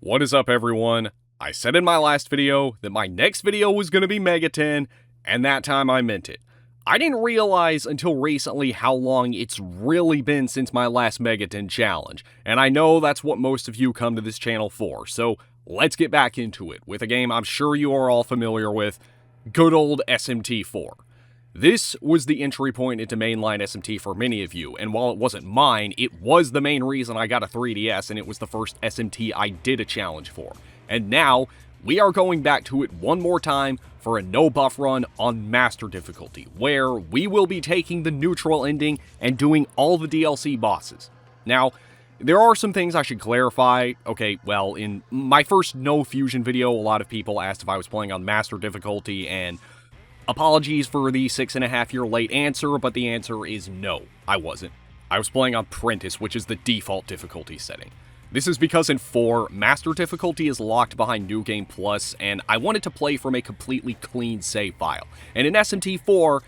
What is up, everyone? I said in my last video that my next video was going to be Mega 10, and that time I meant it. I didn't realize until recently how long it's really been since my last Mega 10 challenge, and I know that's what most of you come to this channel for, so let's get back into it with a game I'm sure you are all familiar with, good old SMT4. This was the entry point into mainline SMT for many of you, and while it wasn't mine, it was the main reason I got a 3DS, and it was the first SMT I did a challenge for. And now, we are going back to it one more time for a no-buff run on Master difficulty, where we will be taking the neutral ending and doing all the DLC bosses. Now, there are some things I should clarify. Okay, well, in my first No Fusion video, a lot of people asked if I was playing on Master difficulty, and apologies for the 6.5-year late answer, but the answer is no, I wasn't. I was playing on Prentice, which is the default difficulty setting. This is because in 4, Master difficulty is locked behind New Game Plus, and I wanted to play from a completely clean save file. And in SMT4,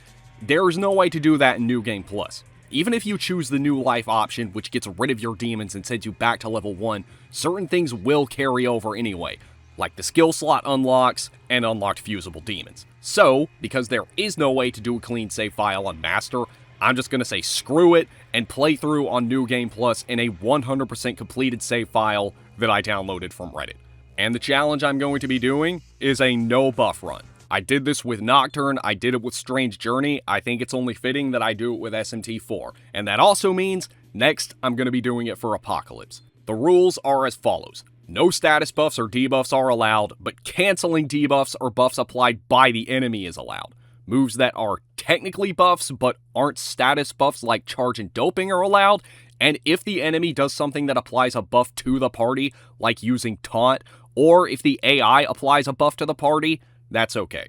there is no way to do that in New Game Plus. Even if you choose the New Life option, which gets rid of your demons and sends you back to level 1, certain things will carry over anyway, like the skill slot unlocks and unlocked fusible demons. So, because there is no way to do a clean save file on Master, I'm just going to say screw it and play through on New Game Plus in a 100% completed save file that I downloaded from Reddit. And the challenge I'm going to be doing is a no buff run. I did this with Nocturne, I did it with Strange Journey, I think it's only fitting that I do it with SMT4. And that also means, next, I'm going to be doing it for Apocalypse. The rules are as follows. No status buffs or debuffs are allowed, but canceling debuffs or buffs applied by the enemy is allowed. Moves that are technically buffs but aren't status buffs like charge and doping are allowed, and if the enemy does something that applies a buff to the party, like using taunt, or if the AI applies a buff to the party, that's okay.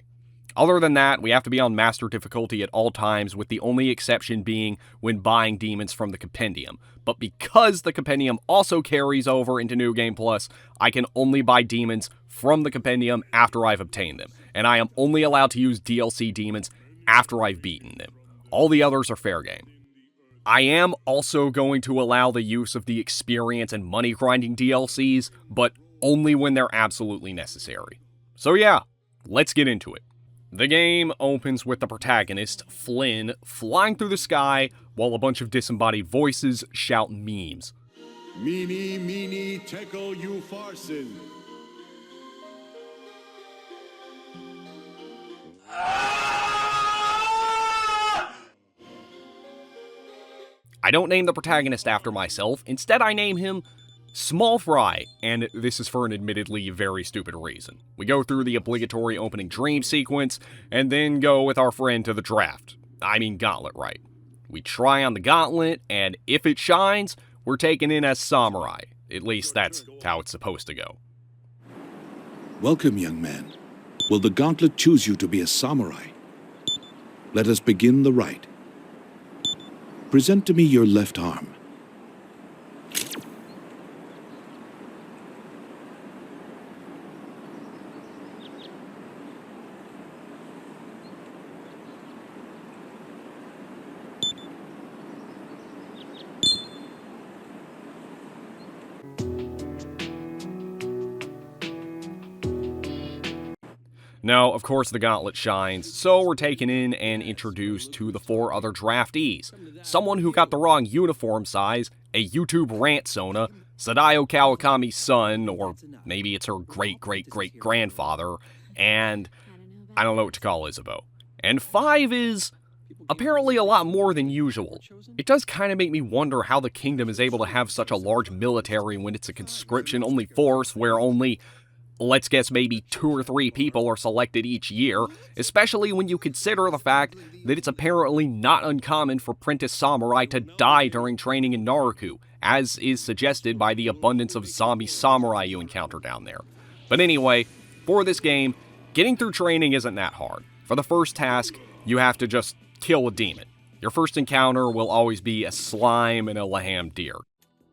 Other than that, we have to be on Master difficulty at all times, with the only exception being when buying demons from the Compendium. But because the Compendium also carries over into New Game Plus, I can only buy demons from the Compendium after I've obtained them, and I am only allowed to use DLC demons after I've beaten them. All the others are fair game. I am also going to allow the use of the experience and money grinding DLCs, but only when they're absolutely necessary. So yeah, let's get into it. The game opens with the protagonist, Flynn, flying through the sky while a bunch of disembodied voices shout memes. Meeny, meeny, tekel, you farsin. I don't name the protagonist after myself, instead I name him Small Fry, and this is for an admittedly very stupid reason. We go through the obligatory opening dream sequence, and then go with our friend to the draft. I mean gauntlet, right? We try on the gauntlet, and if it shines, we're taken in as samurai. At least that's how it's supposed to go. Welcome, young man. Will the gauntlet choose you to be a samurai? Let us begin the rite. Present to me your left arm. Now, of course, the gauntlet shines, so we're taken in and introduced to the 4 other draftees. Someone who got the wrong uniform size, a YouTube rant Sona, Sadayo Kawakami's son, or maybe it's her great-great-great-grandfather, and I don't know what to call Isabeau. And 5 is apparently a lot more than usual. It does kind of make me wonder how the kingdom is able to have such a large military when it's a conscription-only force where only, let's guess, maybe 2 or 3 people are selected each year, especially when you consider the fact that it's apparently not uncommon for Prentice Samurai to die during training in Naruku, as is suggested by the abundance of zombie samurai you encounter down there. But anyway, for this game, getting through training isn't that hard. For the first task, you have to just kill a demon. Your first encounter will always be a slime and a laham deer.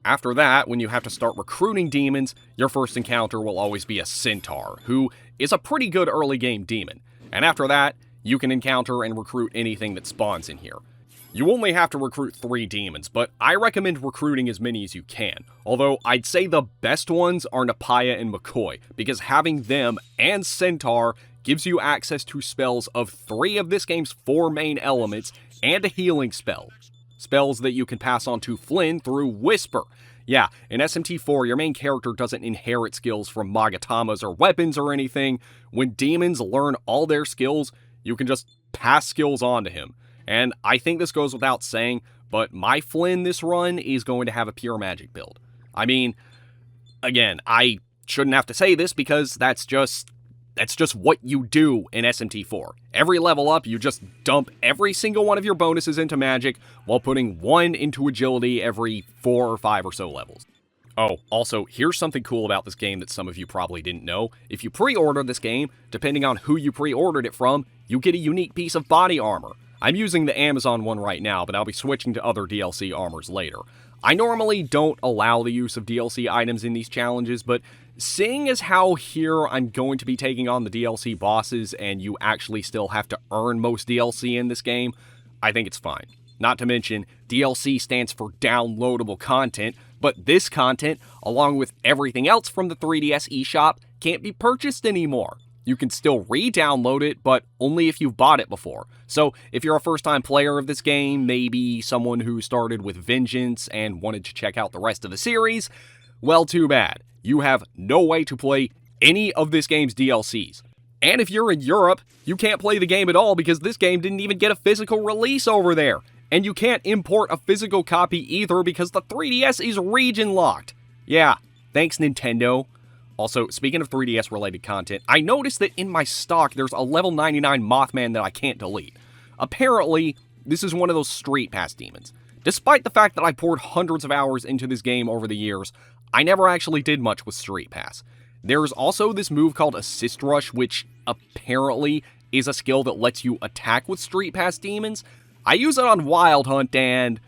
After that, when you have to start recruiting demons, your first encounter will always be a centaur, who is a pretty good early game demon. And after that, you can encounter and recruit anything that spawns in here. You only have to recruit 3 demons, but I recommend recruiting as many as you can. Although I'd say the best ones are Napaya and McCoy, because having them and Centaur gives you access to spells of 3 of this game's 4 main elements and a healing spell. Spells that you can pass on to Flynn through Whisper. Yeah, in SMT4, your main character doesn't inherit skills from Magatamas or weapons or anything. When demons learn all their skills, you can just pass skills on to him. And I think this goes without saying, but my Flynn this run is going to have a pure magic build. I mean, again, I shouldn't have to say this because that's just what you do in SMT4. Every level up, you just dump every single one of your bonuses into magic while putting 1 into agility every 4 or 5 or so levels. Oh, also, here's something cool about this game that some of you probably didn't know. If you pre-order this game, depending on who you pre-ordered it from, you get a unique piece of body armor. I'm using the Amazon one right now, but I'll be switching to other DLC armors later. I normally don't allow the use of DLC items in these challenges, but seeing as how here I'm going to be taking on the DLC bosses and you actually still have to earn most DLC in this game, I think it's fine. Not to mention, DLC stands for downloadable content, but this content, along with everything else from the 3DS eShop, can't be purchased anymore. You can still re-download it, but only if you've bought it before. So if you're a first-time player of this game, maybe someone who started with Vengeance and wanted to check out the rest of the series, well, too bad. You have no way to play any of this game's DLCs. And if you're in Europe, you can't play the game at all because this game didn't even get a physical release over there. And you can't import a physical copy either because the 3DS is region locked. Yeah, thanks Nintendo. Also, speaking of 3DS related content, I noticed that in my stock there's a level 99 Mothman that I can't delete. Apparently, this is one of those Street Pass demons. Despite the fact that I poured hundreds of hours into this game over the years, I never actually did much with Street Pass. There's also this move called Assist Rush, which apparently is a skill that lets you attack with Street Pass demons. I use it on Wild Hunt and...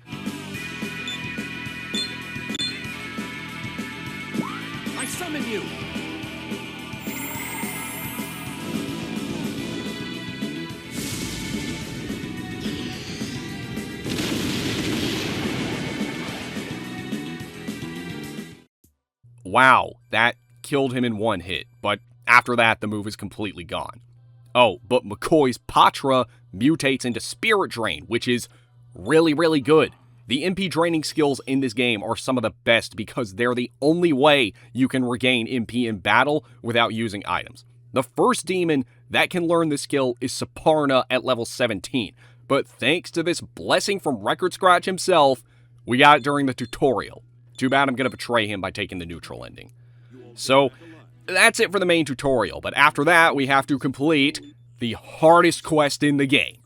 I summon you! Wow, that killed him in 1 hit, but after that the move is completely gone. Oh, but McCoy's Patra mutates into Spirit Drain, which is really, really good. The MP draining skills in this game are some of the best because they're the only way you can regain MP in battle without using items. The first demon that can learn this skill is Saparna at level 17, but thanks to this blessing from Record Scratch himself, we got it during the tutorial. Too bad I'm going to betray him by taking the neutral ending. So, that's it for the main tutorial, but after that we have to complete the hardest quest in the game,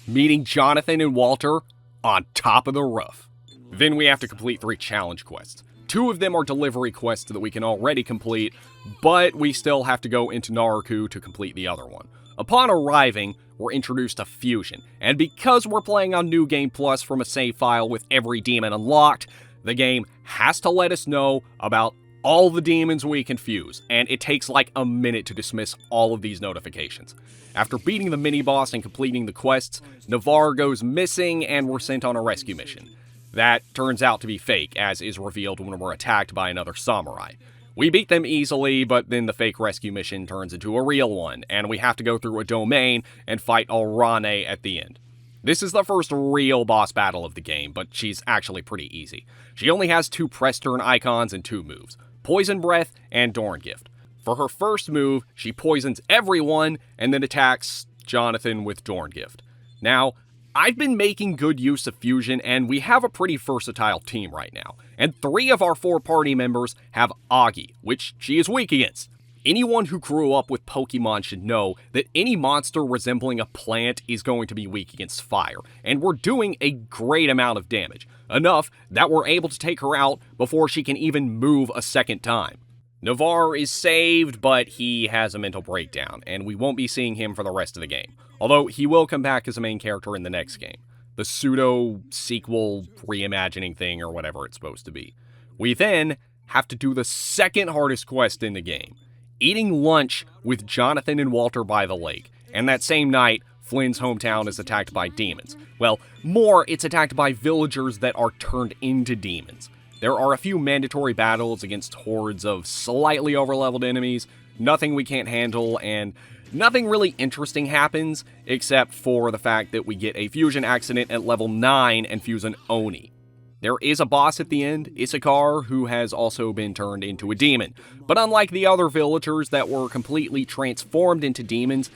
meeting Jonathan and Walter on top of the roof. Then we have to complete 3 challenge quests. 2 of them are delivery quests that we can already complete, but we still have to go into Naruku to complete the other one. Upon arriving, we're introduced to Fusion, and because we're playing on New Game Plus from a save file with every demon unlocked, the game has to let us know about all the demons we can fuse, and it takes like a minute to dismiss all of these notifications. After beating the mini-boss and completing the quests, Navarre goes missing and we're sent on a rescue mission. That turns out to be fake, as is revealed when we're attacked by another samurai. We beat them easily, but then the fake rescue mission turns into a real one, and we have to go through a domain and fight Alrane at the end. This is the first real boss battle of the game, but she's actually pretty easy. She only has 2 press turn icons and 2 moves, Poison Breath and Dorn Gift. For her first move, she poisons everyone and then attacks Jonathan with Dorn Gift. Now, I've been making good use of Fusion, and we have a pretty versatile team right now. And 3 of our 4 party members have Agi, which she is weak against. Anyone who grew up with Pokemon should know that any monster resembling a plant is going to be weak against fire, and we're doing a great amount of damage. Enough that we're able to take her out before she can even move a second time. Navarre is saved, but he has a mental breakdown, and we won't be seeing him for the rest of the game. Although he will come back as a main character in the next game. The pseudo-sequel reimagining thing or whatever it's supposed to be. We then have to do the second hardest quest in the game. Eating lunch with Jonathan and Walter by the lake, and that same night, Flynn's hometown is attacked by demons. Well, more, it's attacked by villagers that are turned into demons. There are a few mandatory battles against hordes of slightly overleveled enemies, nothing we can't handle, and nothing really interesting happens, except for the fact that we get a fusion accident at level 9 and fuse an Oni. There is a boss at the end, Issachar, who has also been turned into a demon. But unlike the other villagers that were completely transformed into demons,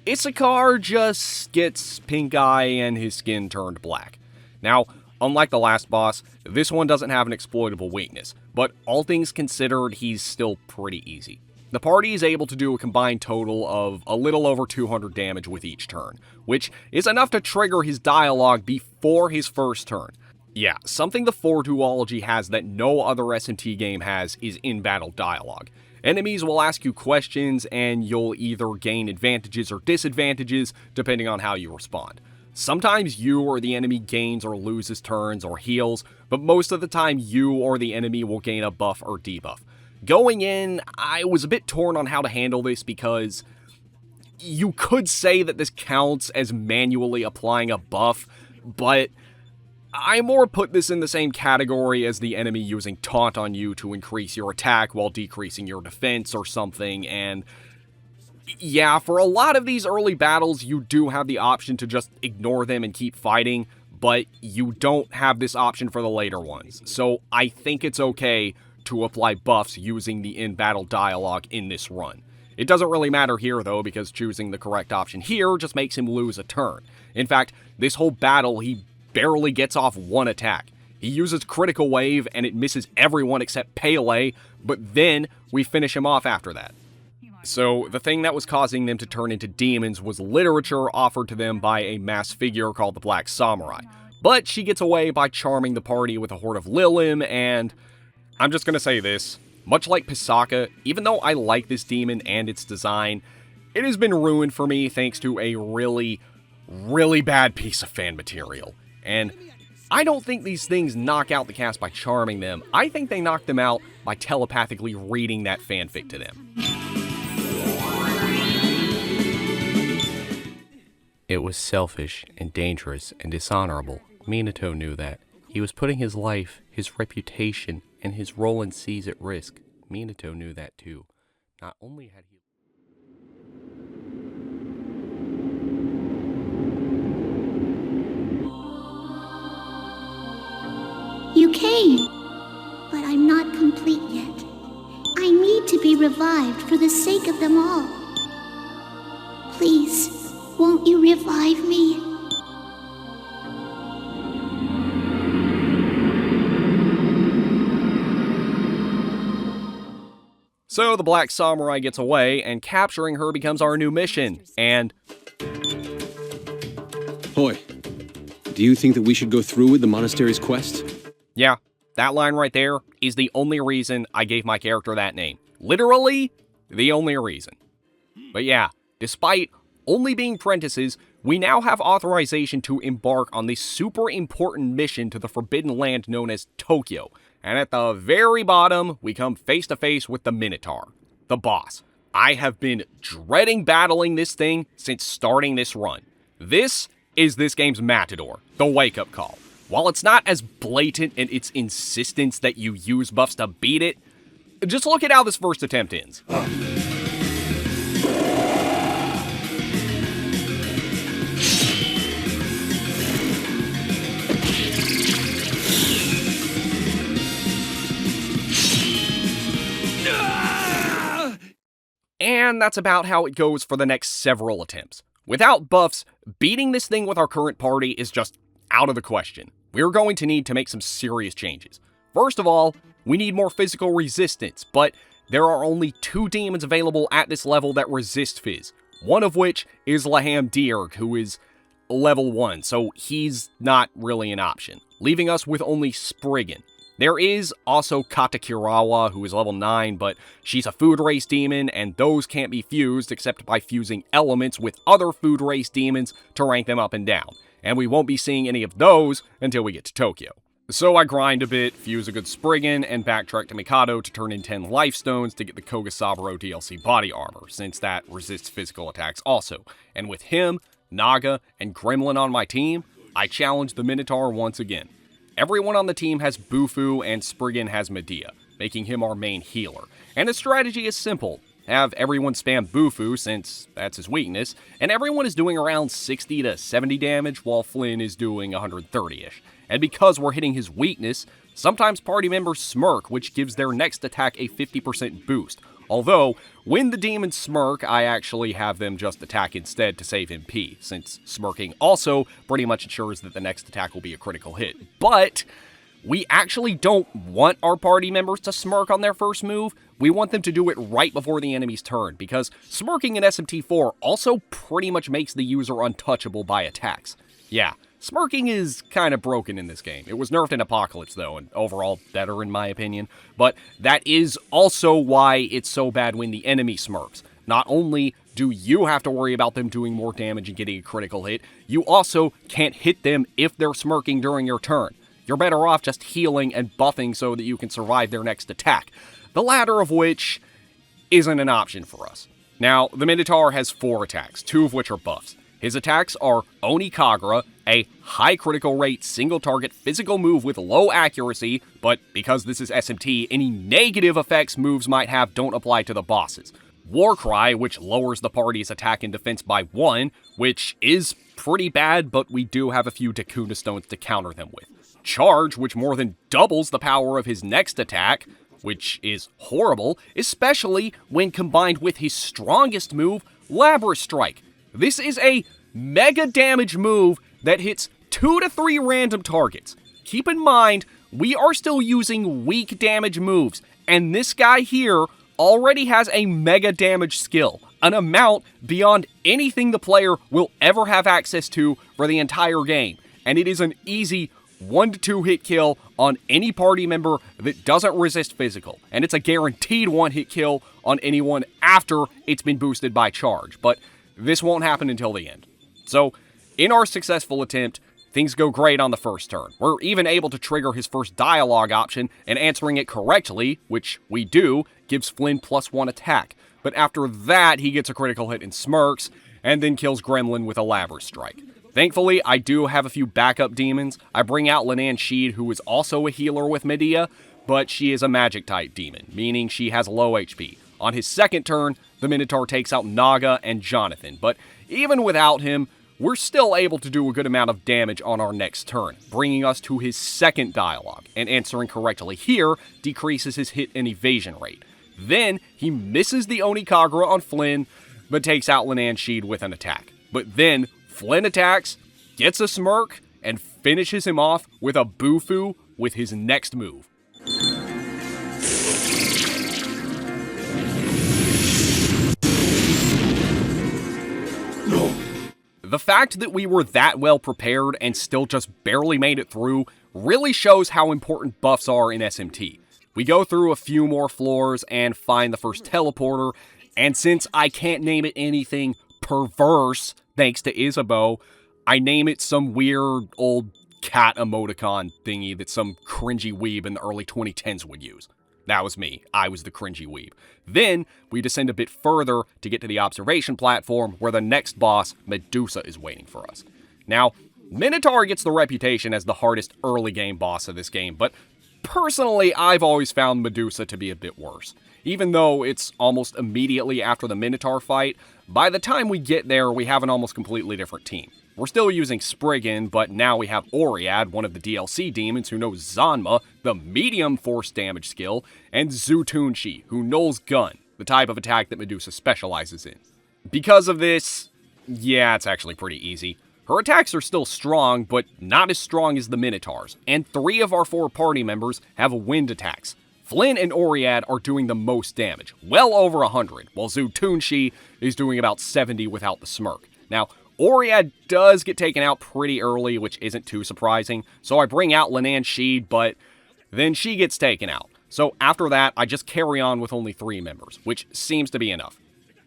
Issachar just gets pink eye and his skin turned black. Now, unlike the last boss, this one doesn't have an exploitable weakness, but all things considered, he's still pretty easy. The party is able to do a combined total of a little over 200 damage with each turn, which is enough to trigger his dialogue before his first turn. Yeah, something the 4 duology has that no other S&T game has is in-battle dialogue. Enemies will ask you questions, and you'll either gain advantages or disadvantages, depending on how you respond. Sometimes you or the enemy gains or loses turns or heals, but most of the time you or the enemy will gain a buff or debuff. Going in, I was a bit torn on how to handle this because you could say that this counts as manually applying a buff, but I more put this in the same category as the enemy using taunt on you to increase your attack while decreasing your defense or something, and yeah, for a lot of these early battles, you do have the option to just ignore them and keep fighting, but you don't have this option for the later ones, so I think it's okay to apply buffs using the in-battle dialogue in this run. It doesn't really matter here though, because choosing the correct option here just makes him lose a turn. In fact, this whole battle, he barely gets off one attack. He uses Critical Wave and it misses everyone except Pele, but then we finish him off after that. So the thing that was causing them to turn into demons was literature offered to them by a masked figure called the Black Samurai. But she gets away by charming the party with a horde of Lilim, and I'm just gonna say this, much like Pisaka, even though I like this demon and its design, it has been ruined for me thanks to a really bad piece of fan material. And I don't think these things knock out the cast by charming them. I think they knock them out by telepathically reading that fanfic to them. It was selfish and dangerous and dishonorable. Minato knew that. He was putting his life, his reputation, and his role in Seas at risk. Minato knew that too. Not only had he... You came, but I'm not complete yet. I need to be revived for the sake of them all. Please, won't you revive me? So the Black Samurai gets away, and capturing her becomes our new mission, and... Hoi, do you think that we should go through with the monastery's quest? Yeah, that line right there is the only reason I gave my character that name. Literally, the only reason. But yeah, despite only being apprentices, we now have authorization to embark on this super important mission to the Forbidden Land known as Tokyo. And at the very bottom, we come face to face with the Minotaur, the boss. I have been dreading battling this thing since starting this run. This is this game's Matador, the wake-up call. While it's not as blatant in its insistence that you use buffs to beat it, just look at how this first attempt ends. And that's about how it goes for the next several attempts. Without buffs, beating this thing with our current party is just out of the question. We're going to need to make some serious changes. First of all, we need more physical resistance, but there are only 2 demons available at this level that resist Fizz, one of which is Laham Dirg, who is level 1, so he's not really an option, leaving us with only Spriggan. There is also Katakurawa, who is level 9, but she's a food race demon, and those can't be fused except by fusing elements with other food race demons to rank them up and down, and we won't be seeing any of those until we get to Tokyo. So I grind a bit, fuse a good Spriggan, and backtrack to Mikado to turn in 10 life stones to get the Kogasaburo DLC body armor, since that resists physical attacks also, and with him, Naga, and Gremlin on my team, I challenge the Minotaur once again. Everyone on the team has Bufu and Spriggan has Medea, making him our main healer. And the strategy is simple. Have everyone spam Bufu, since that's his weakness, and everyone is doing around 60 to 70 damage, while Flynn is doing 130-ish. And because we're hitting his weakness, sometimes party members smirk, which gives their next attack a 50% boost. Although, when the demons smirk, I actually have them just attack instead to save MP, since smirking also pretty much ensures that the next attack will be a critical hit. But we actually don't want our party members to smirk on their first move. We want them to do it right before the enemy's turn, because smirking in SMT4 also pretty much makes the user untouchable by attacks. Yeah, smirking is kind of broken in this game. It was nerfed in Apocalypse though, and overall better in my opinion, but that is also why it's so bad when the enemy smirks. Not only do you have to worry about them doing more damage and getting a critical hit, you also can't hit them if they're smirking during your turn. You're better off just healing and buffing so that you can survive their next attack, the latter of which isn't an option for us. Now, the Minotaur has 4 attacks, 2 of which are buffs. His attacks are Oni Kagura, a high critical rate single target physical move with low accuracy, but because this is SMT, any negative effects moves might have don't apply to the bosses. Warcry, which lowers the party's attack and defense by 1, which is pretty bad, but we do have a few Dakuna Stones to counter them with. Charge, which more than doubles the power of his next attack, which is horrible, especially when combined with his strongest move, Labyrinth Strike. This is a mega damage move that hits 2 to 3 random targets. Keep in mind, we are still using weak damage moves, and this guy here already has a mega damage skill, an amount beyond anything the player will ever have access to for the entire game, and it is an easy 1 to 2 hit kill on any party member that doesn't resist physical, and it's a guaranteed 1 hit kill on anyone after it's been boosted by charge, but this won't happen until the end. So, in our successful attempt, things go great on the first turn. We're even able to trigger his first dialogue option, and answering it correctly, which we do, gives Flynn +1 attack. But after that, he gets a critical hit and smirks, and then kills Gremlin with a Labyrinth Strike. Thankfully, I do have a few backup demons. I bring out Linan Sheed, who is also a healer with Medea, but she is a magic-type demon, meaning she has low HP. On his second turn, the Minotaur takes out Naga and Jonathan, but even without him, we're still able to do a good amount of damage on our next turn, bringing us to his second dialogue, and answering correctly here decreases his hit and evasion rate. Then, he misses the Oni Kagura on Flynn, but takes out Linan Sheed with an attack. But then, Flynn attacks, gets a smirk, and finishes him off with a Bufu with his next move. The fact that we were that well prepared and still just barely made it through really shows how important buffs are in SMT. We go through a few more floors and find the first teleporter, and since I can't name it anything perverse, thanks to Isabeau, I name it some weird old cat emoticon thingy that some cringy weeb in the early 2010s would use. That was me. I was the cringy weeb. Then, we descend a bit further to get to the observation platform where the next boss, Medusa, is waiting for us. Now, Minotaur gets the reputation as the hardest early game boss of this game, but personally, I've always found Medusa to be a bit worse. Even though it's almost immediately after the Minotaur fight, by the time we get there, we have an almost completely different team. We're still using Spriggan, but now we have Oriad, one of the DLC demons who knows Zanma, the medium force damage skill, and Zutunchi, who knows Gun, the type of attack that Medusa specializes in. Because of this, yeah, it's actually pretty easy. Her attacks are still strong, but not as strong as the Minotaurs, and 3 of our 4 party members have wind attacks. Flynn and Oriad are doing the most damage, well over 100, while Zutunchi is doing about 70 without the smirk. Now, Oriad does get taken out pretty early, which isn't too surprising, so I bring out Linan Sheed, but then she gets taken out. So after that, I just carry on with only 3 members, which seems to be enough.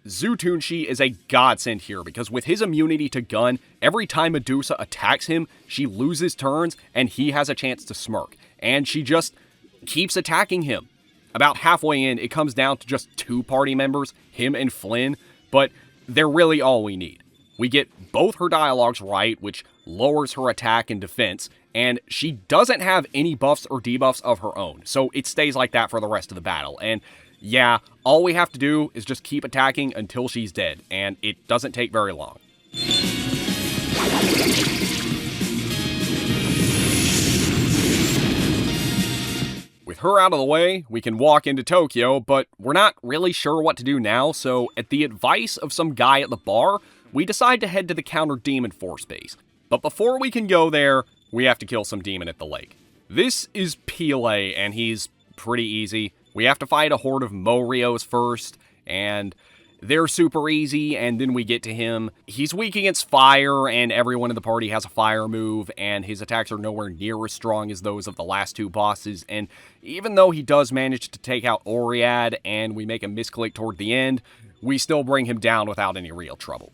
Zutunchi is a godsend here, because with his immunity to Gun, every time Medusa attacks him, she loses turns, and he has a chance to smirk, and she just keeps attacking him. About halfway in, it comes down to just 2 party members, him and Flynn, but they're really all we need. We get both her dialogues right, which lowers her attack and defense, and she doesn't have any buffs or debuffs of her own, so it stays like that for the rest of the battle. And yeah, all we have to do is just keep attacking until she's dead, and it doesn't take very long. With her out of the way, we can walk into Tokyo, but we're not really sure what to do now, so at the advice of some guy at the bar, we decide to head to the Counter Demon Force base. But before we can go there, we have to kill some demon at the lake. This is Pele, and he's pretty easy. We have to fight a horde of Morios first, and they're super easy, and then we get to him. He's weak against fire, and everyone in the party has a fire move, and his attacks are nowhere near as strong as those of the last two bosses, and even though he does manage to take out Oriad, and we make a misclick toward the end, we still bring him down without any real trouble.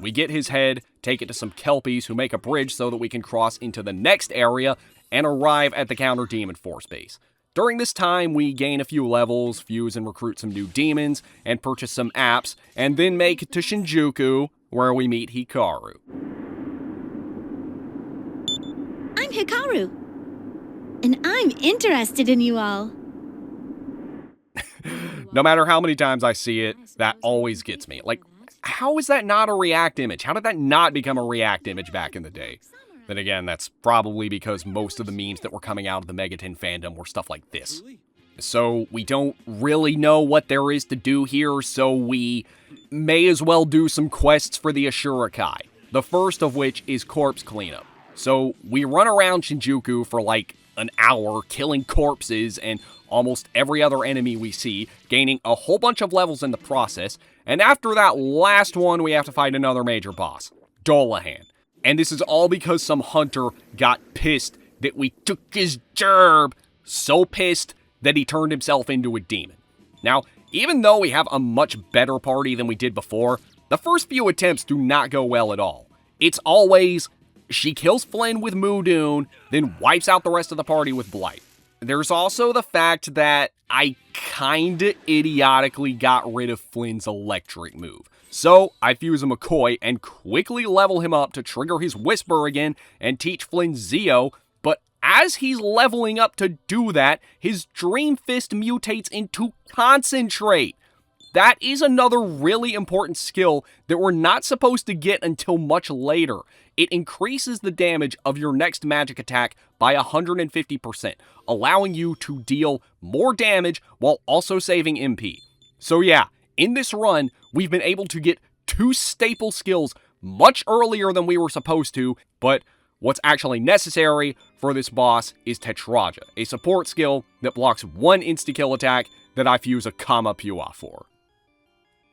We get his head, take it to some Kelpies who make a bridge so that we can cross into the next area and arrive at the Counter Demon Force base. During this time, we gain a few levels, fuse and recruit some new demons, and purchase some apps, and then make it to Shinjuku, where we meet Hikaru. I'm Hikaru, and I'm interested in you all. No matter how many times I see it, that always gets me. Like, how is that not a React image? How did that not become a React image back in the day? Then again, that's probably because most of the memes that were coming out of the Megaten fandom were stuff like this. So we don't really know what there is to do here, so we may as well do some quests for the Ashura-kai. The first of which is corpse cleanup. So we run around Shinjuku for like an hour, killing corpses and almost every other enemy we see, gaining a whole bunch of levels in the process, and after that last one, we have to fight another major boss, Dolahan. And this is all because some hunter got pissed that we took his gerb, so pissed that he turned himself into a demon. Now, even though we have a much better party than we did before, the first few attempts do not go well at all. It's always, she kills Flynn with Mudun, then wipes out the rest of the party with Blight. There's also the fact that I kinda idiotically got rid of Flynn's electric move. So, I fuse a McCoy and quickly level him up to trigger his Whisper again and teach Flynn Zeo, but as he's leveling up to do that, his Dream Fist mutates into Concentrate. That is another really important skill that we're not supposed to get until much later. It increases the damage of your next magic attack by 150%, allowing you to deal more damage while also saving MP. So yeah, in this run, we've been able to get 2 staple skills much earlier than we were supposed to, but what's actually necessary for this boss is Tetraja, a support skill that blocks 1 insta-kill attack that I fuse a Kama Pua for.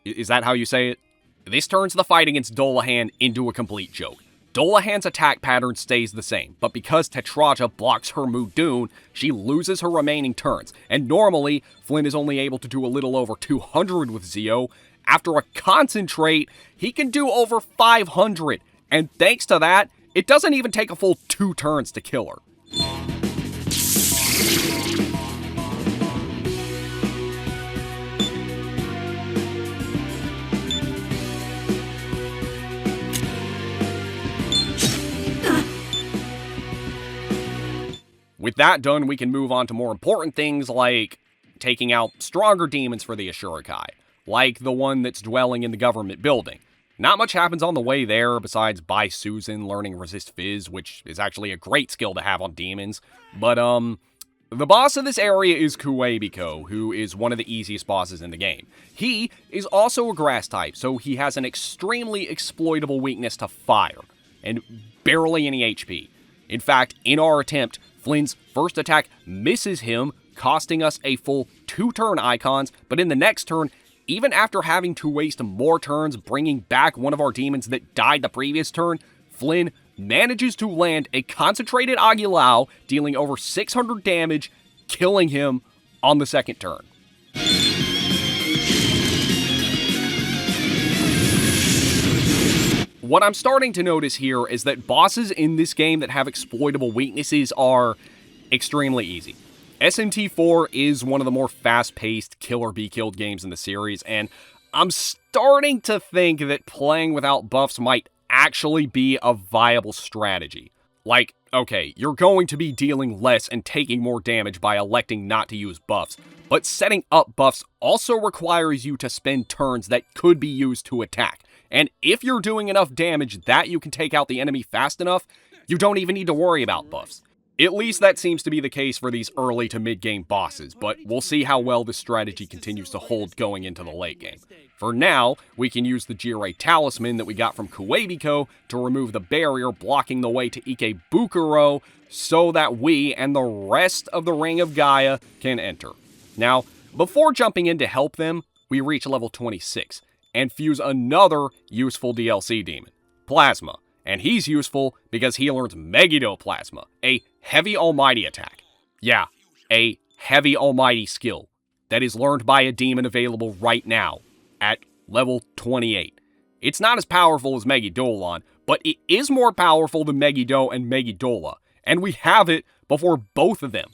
Is that how you say it? This turns the fight against Dolahan into a complete joke. Dolahan's attack pattern stays the same, but because Tetraja blocks her Mudun, she loses her remaining turns, and normally, Flynn is only able to do a little over 200 with Zeo. After a Concentrate, he can do over 500, and thanks to that, it doesn't even take a full 2 turns to kill her. With that done, we can move on to more important things like taking out stronger demons for the Ashura-kai, like the one that's dwelling in the government building. Not much happens on the way there besides by Susan learning Resist Fizz, which is actually a great skill to have on demons. But, the boss of this area is Kuebiko, who is one of the easiest bosses in the game. He is also a grass type, so he has an extremely exploitable weakness to fire, and barely any HP. In fact, in our attempt, Flynn's first attack misses him, costing us a full 2 turn icons, but in the next turn, even after having to waste more turns bringing back one of our demons that died the previous turn, Flynn manages to land a concentrated Agilao, dealing over 600 damage, killing him on the second turn. What I'm starting to notice here is that bosses in this game that have exploitable weaknesses are extremely easy. SMT4 is one of the more fast-paced kill or be killed games in the series, and I'm starting to think that playing without buffs might actually be a viable strategy. Like, okay, you're going to be dealing less and taking more damage by electing not to use buffs, but setting up buffs also requires you to spend turns that could be used to attack. And if you're doing enough damage that you can take out the enemy fast enough, you don't even need to worry about buffs. At least that seems to be the case for these early to mid-game bosses, but we'll see how well this strategy continues to hold going into the late game. For now, we can use the Jirei Talisman that we got from Kuebiko to remove the barrier blocking the way to Ikebukuro so that we and the rest of the Ring of Gaia can enter. Now, before jumping in to help them, we reach level 26 and fuse another useful DLC demon, Plasma. And he's useful because he learns Megiddo Plasma, a heavy almighty attack. Yeah, a heavy almighty skill that is learned by a demon available right now at level 28. It's not as powerful as Megidolon, but it is more powerful than Megiddo and Megidola, and we have it before both of them.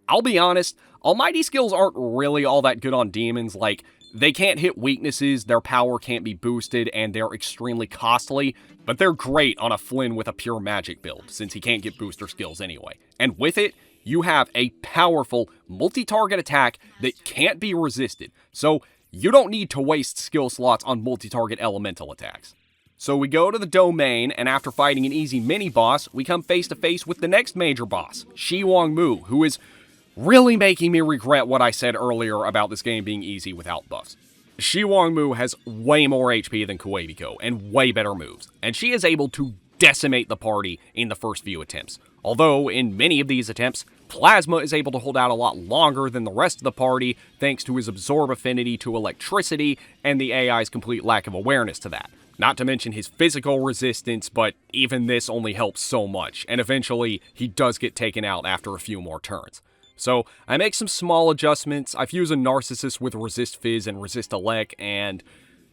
I'll be honest, almighty skills aren't really all that good on demons. Like, they can't hit weaknesses, their power can't be boosted, and they're extremely costly, but they're great on a Flynn with a pure magic build, since he can't get booster skills anyway. And with it, you have a powerful multi-target attack that can't be resisted, so you don't need to waste skill slots on multi-target elemental attacks. So we go to the domain, and after fighting an easy mini-boss, we come face to face with the next major boss, Shi Wangmu, who is really making me regret what I said earlier about this game being easy without buffs. Shi Wangmu has way more HP than Kuebiko, and way better moves, and she is able to decimate the party in the first few attempts. Although, in many of these attempts, Plasma is able to hold out a lot longer than the rest of the party thanks to his absorb affinity to electricity and the AI's complete lack of awareness to that. Not to mention his physical resistance, but even this only helps so much, and eventually he does get taken out after a few more turns. So, I make some small adjustments. I fuse a Narcissus with Resist Fizz and Resist Elec, and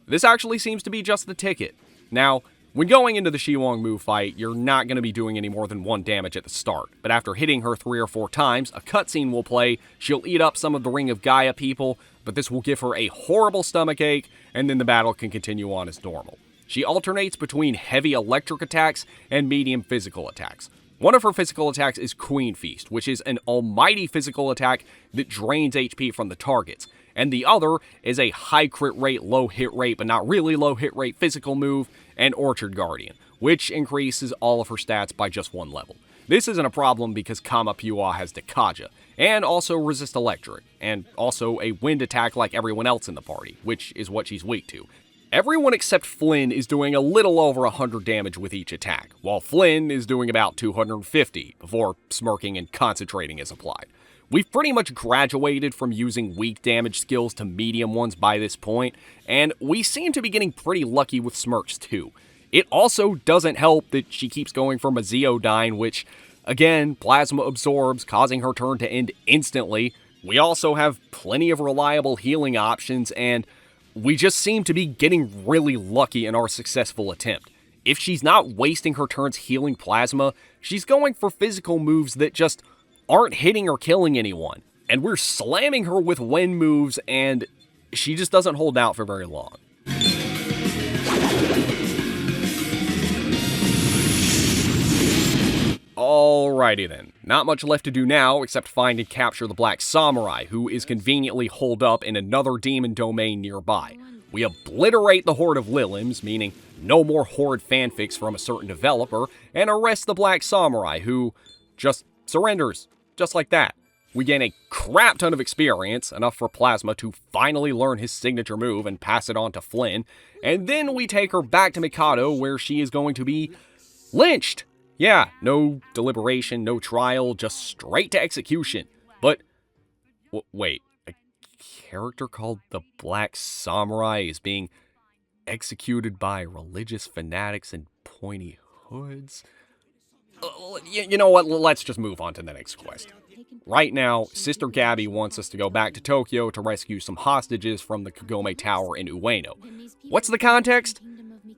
this actually seems to be just the ticket. Now, when going into the Shi Wangmu fight, you're not going to be doing any more than 1 damage at the start, but after hitting her 3 or 4 times, a cutscene will play, she'll eat up some of the Ring of Gaia people, but this will give her a horrible stomachache, and then the battle can continue on as normal. She alternates between heavy electric attacks and medium physical attacks. One of her physical attacks is Queen Feast, which is an almighty physical attack that drains HP from the targets, and the other is a high crit rate, low hit rate, but not really low hit rate physical move, and Orchard Guardian, which increases all of her stats by just 1 level. This isn't a problem because Kama Pua has Dekaja, and also Resist Electric, and also a wind attack like everyone else in the party, which is what she's weak to. Everyone except Flynn is doing a little over 100 damage with each attack, while Flynn is doing about 250 before smirking and concentrating is applied. We've pretty much graduated from using weak damage skills to medium ones by this point, and we seem to be getting pretty lucky with smirks too. It also doesn't help that she keeps going for Maziodyne, which, again, Plasma absorbs, causing her turn to end instantly. We also have plenty of reliable healing options, and we just seem to be getting really lucky in our successful attempt. If she's not wasting her turns healing Plasma, she's going for physical moves that just aren't hitting or killing anyone. And we're slamming her with wind moves, and she just doesn't hold out for very long. Alrighty then, not much left to do now except find and capture the Black Samurai, who is conveniently holed up in another demon domain nearby. We obliterate the Horde of Lilims, meaning no more Horde fanfics from a certain developer, and arrest the Black Samurai, who just surrenders, just like that. We gain a crap ton of experience, enough for Plasma to finally learn his signature move and pass it on to Flynn, and then we take her back to Mikado, where she is going to be lynched. Yeah, no deliberation, no trial, just straight to execution. But, wait, a character called the Black Samurai is being executed by religious fanatics in pointy hoods? You know what, let's just move on to the next quest. Right now, Sister Gabby wants us to go back to Tokyo to rescue some hostages from the Kagome Tower in Ueno. What's the context?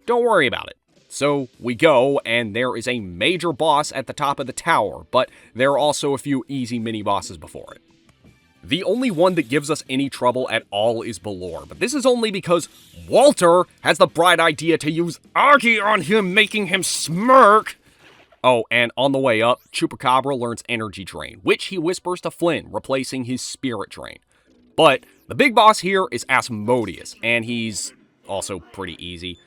Don't worry about it. So we go, and there is a major boss at the top of the tower, but there are also a few easy mini-bosses before it. The only one that gives us any trouble at all is Balor, but this is only because Walter has the bright idea to use Argy on him, making him smirk. Oh, and on the way up, Chupacabra learns Energy Drain, which he whispers to Flynn, replacing his Spirit Drain. But the big boss here is Asmodeus, and he's also pretty easy.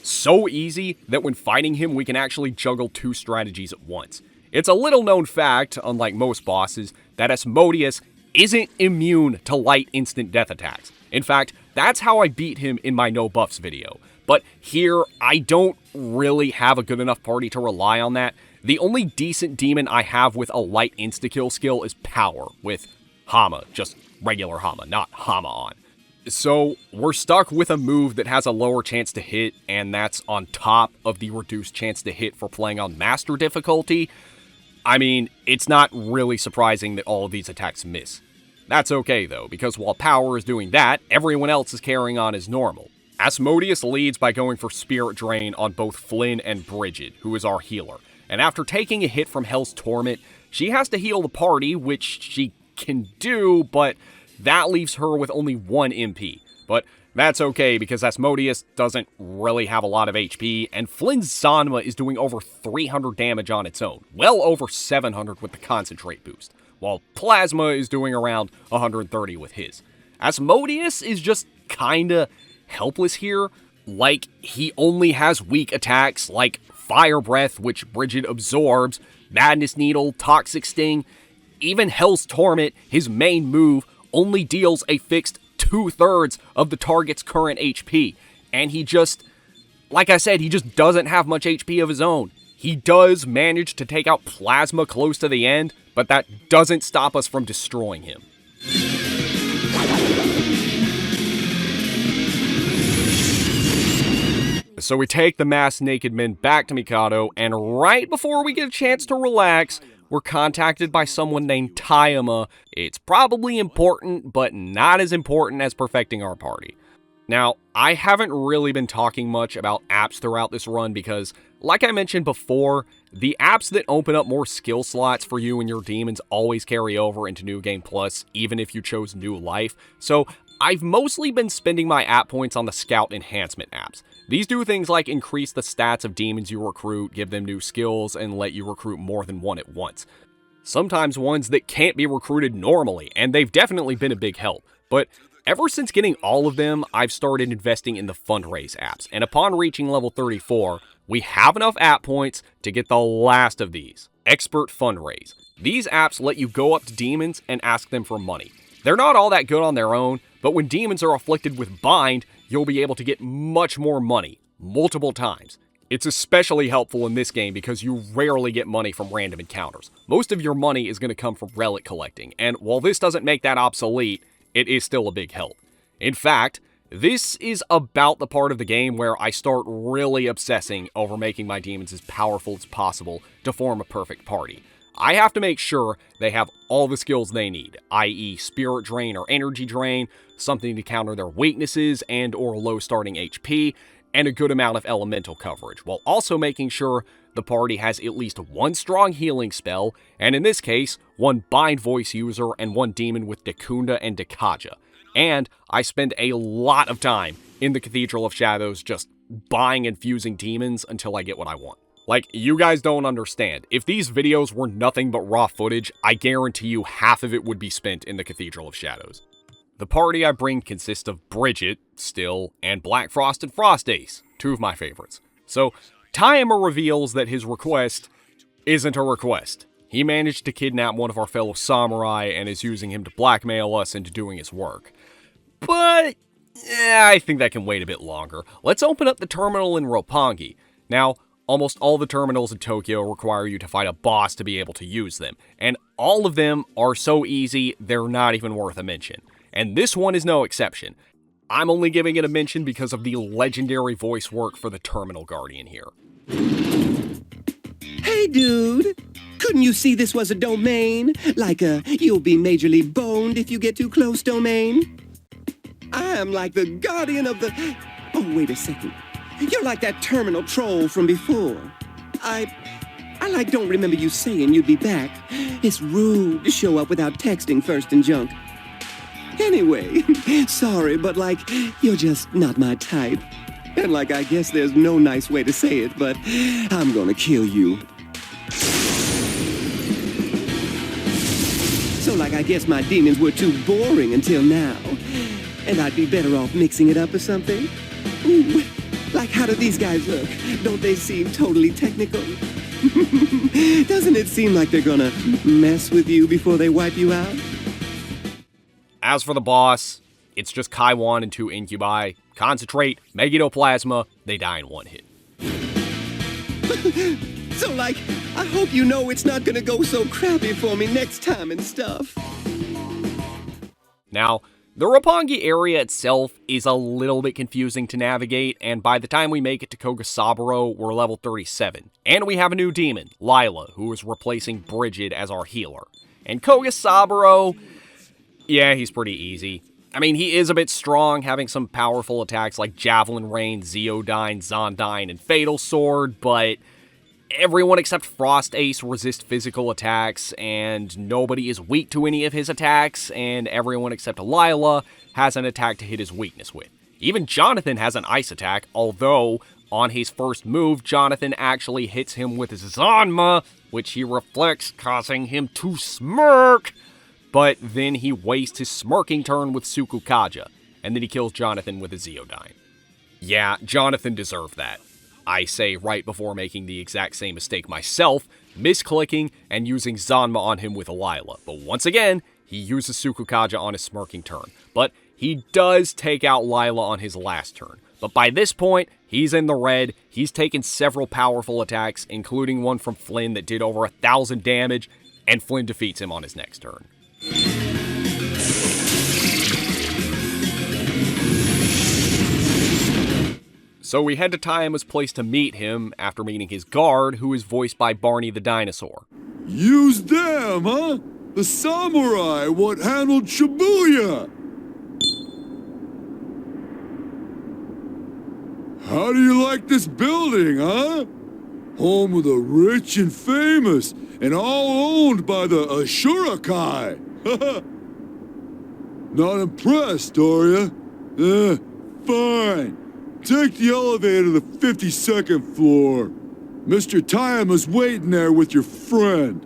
So easy that when fighting him, we can actually juggle 2 strategies at once. It's a little known fact, unlike most bosses, that Asmodeus isn't immune to light instant death attacks. In fact, that's how I beat him in my no buffs video. But here, I don't really have a good enough party to rely on that. The only decent demon I have with a light insta-kill skill is Power, with Hama, just regular Hama, not Hama on. So, we're stuck with a move that has a lower chance to hit, and that's on top of the reduced chance to hit for playing on Master difficulty. I mean, it's not really surprising that all of these attacks miss. That's okay though, because while Power is doing that, everyone else is carrying on as normal. Asmodeus leads by going for Spirit Drain on both Flynn and Bridget, who is our healer. And after taking a hit from Hell's Torment, she has to heal the party, which she can do, but that leaves her with only 1 MP. But that's okay, because Asmodeus doesn't really have a lot of HP, and Flynn's Sanma is doing over 300 damage on its own, well over 700 with the Concentrate boost, while Plasma is doing around 130 with his. Asmodeus is just kinda helpless here. Like, he only has weak attacks like Fire Breath, which Bridget absorbs, Madness Needle, Toxic Sting. Even Hell's Torment, his main move, only deals a fixed 2/3 of the target's current HP. And he just, like I said, he just doesn't have much HP of his own. He does manage to take out Plasma close to the end, but that doesn't stop us from destroying him. So we take the masked naked men back to Mikado, and right before we get a chance to relax, we're contacted by someone named Taima. It's probably important, but not as important as perfecting our party. Now, I haven't really been talking much about apps throughout this run because, like I mentioned before, the apps that open up more skill slots for you and your demons always carry over into New Game Plus, even if you chose New Life. So I've mostly been spending my app points on the Scout Enhancement apps. These do things like increase the stats of demons you recruit, give them new skills, and let you recruit more than one at once. Sometimes ones that can't be recruited normally, and they've definitely been a big help. But ever since getting all of them, I've started investing in the fundraise apps, and upon reaching level 34, we have enough app points to get the last of these, Expert Fundraise. These apps let you go up to demons and ask them for money. They're not all that good on their own, but when demons are afflicted with Bind, you'll be able to get much more money, multiple times. It's especially helpful in this game because you rarely get money from random encounters. Most of your money is going to come from relic collecting, and while this doesn't make that obsolete, it is still a big help. In fact, this is about the part of the game where I start really obsessing over making my demons as powerful as possible to form a perfect party. I have to make sure they have all the skills they need, i.e. Spirit Drain or Energy Drain, something to counter their weaknesses and or low starting HP, and a good amount of elemental coverage, while also making sure the party has at least 1 strong healing spell, and in this case, 1 Bind Voice user and 1 demon with Dekunda and Dekaja. And I spend a lot of time in the Cathedral of Shadows just buying and fusing demons until I get what I want. Like, you guys don't understand. If these videos were nothing but raw footage, I guarantee you half of it would be spent in the Cathedral of Shadows. The party I bring consists of Bridget, still, and Black Frost and Frost Ace, 2 of my favorites. So, Taima reveals that his request isn't a request. He managed to kidnap one of our fellow samurai and is using him to blackmail us into doing his work. But, I think that can wait a bit longer. Let's open up the terminal in Roppongi. Now, almost all the terminals in Tokyo require you to fight a boss to be able to use them, and all of them are so easy, they're not even worth a mention. And this one is no exception. I'm only giving it a mention because of the legendary voice work for the Terminal Guardian here. Hey, dude! Couldn't you see this was a domain? Like a you'll be majorly boned if you get too close domain? I am like the guardian of the... Oh, wait a second. You're like that terminal troll from before. I don't remember you saying you'd be back. It's rude to show up without texting first and junk. Anyway, sorry, but like, you're just not my type. And like, I guess there's no nice way to say it, but I'm gonna kill you. So like, I guess my demons were too boring until now. And I'd be better off mixing it up or something. Ooh, like, how do these guys look? Don't they seem totally technical? Doesn't it seem like they're gonna mess with you before they wipe you out? As for the boss, it's just Kaiwan and 2 incubi. Concentrate, Megidoplasma, they die in 1 hit. So like, I hope you know it's not gonna go so crappy for me next time and stuff. Now, the Roppongi area itself is a little bit confusing to navigate, and by the time we make it to Kogasaburo, we're level 37. And we have a new demon, Lila, who is replacing Brigid as our healer. And Kogasaburo, yeah, he's pretty easy. I mean, he is a bit strong, having some powerful attacks like Javelin Rain, Zeodyne, Zondyne, and Fatal Sword, but everyone except Frost Ace resist physical attacks, and nobody is weak to any of his attacks, and everyone except Lila has an attack to hit his weakness with. Even Jonathan has an ice attack, although on his first move, Jonathan actually hits him with his Zanma, which he reflects, causing him to smirk. But then he wastes his smirking turn with Sukukaja, and then he kills Jonathan with a Zeodyne. Yeah, Jonathan deserved that. I say right before making the exact same mistake myself, misclicking and using Zanma on him with Lila. But once again, he uses Sukukaja on his smirking turn. But he does take out Lila on his last turn. But by this point, he's in the red. He's taken several powerful attacks, including one from Flynn that did over 1,000 damage, and Flynn defeats him on his next turn. So we head to Taima's place to meet him after meeting his guard, who is voiced by Barney the Dinosaur. Use them, huh? The samurai what handled Shibuya. How do you like this building, huh? Home of the rich and famous, and all owned by the Ashurakai. Not impressed, are ya? Fine. Take the elevator to the 52nd floor. Mr. Taima's waiting there with your friend.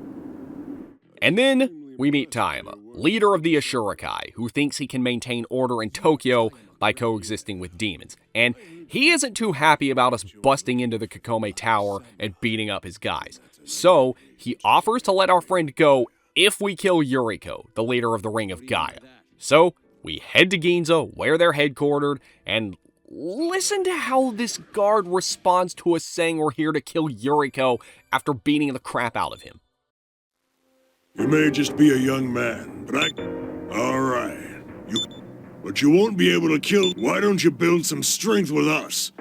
And then we meet Taima, leader of the Ashurakai, who thinks he can maintain order in Tokyo by coexisting with demons. And he isn't too happy about us busting into the Kokome Tower and beating up his guys. So he offers to let our friend go if we kill Yuriko, the leader of the Ring of Gaia. So we head to Ginza, where they're headquartered, and listen to how this guard responds to us saying we're here to kill Yuriko after beating the crap out of him. You may just be a young man, but Alright. But you won't be able to kill. Why don't you build some strength with us?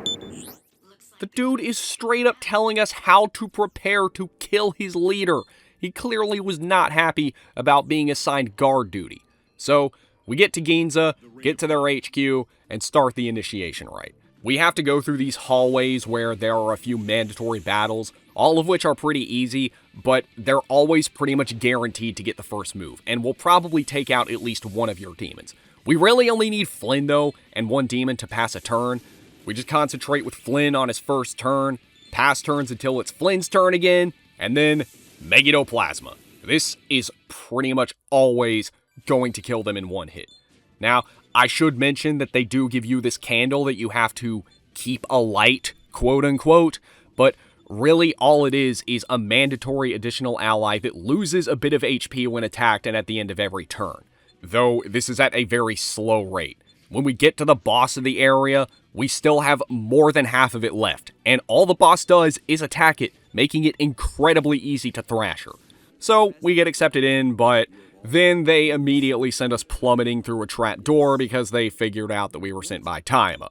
The dude is straight up telling us how to prepare to kill his leader. He clearly was not happy about being assigned guard duty. So we get to Ginza, get to their HQ, and start the initiation rite. We have to go through these hallways where there are a few mandatory battles, all of which are pretty easy, but they're always pretty much guaranteed to get the first move, and will probably take out at least one of your demons. We really only need Flynn, though, and one demon to pass a turn. We just concentrate with Flynn on his first turn, pass turns until it's Flynn's turn again, and then Megidoplasma. This is pretty much always going to kill them in one hit. Now, I should mention that they do give you this candle that you have to keep alight, quote-unquote, but really all it is a mandatory additional ally that loses a bit of HP when attacked and at the end of every turn. Though this is at a very slow rate. When we get to the boss of the area, we still have more than half of it left, and all the boss does is attack it, making it incredibly easy to thrash her. So we get accepted in, but then they immediately send us plummeting through a trap door because they figured out that we were sent by Taima.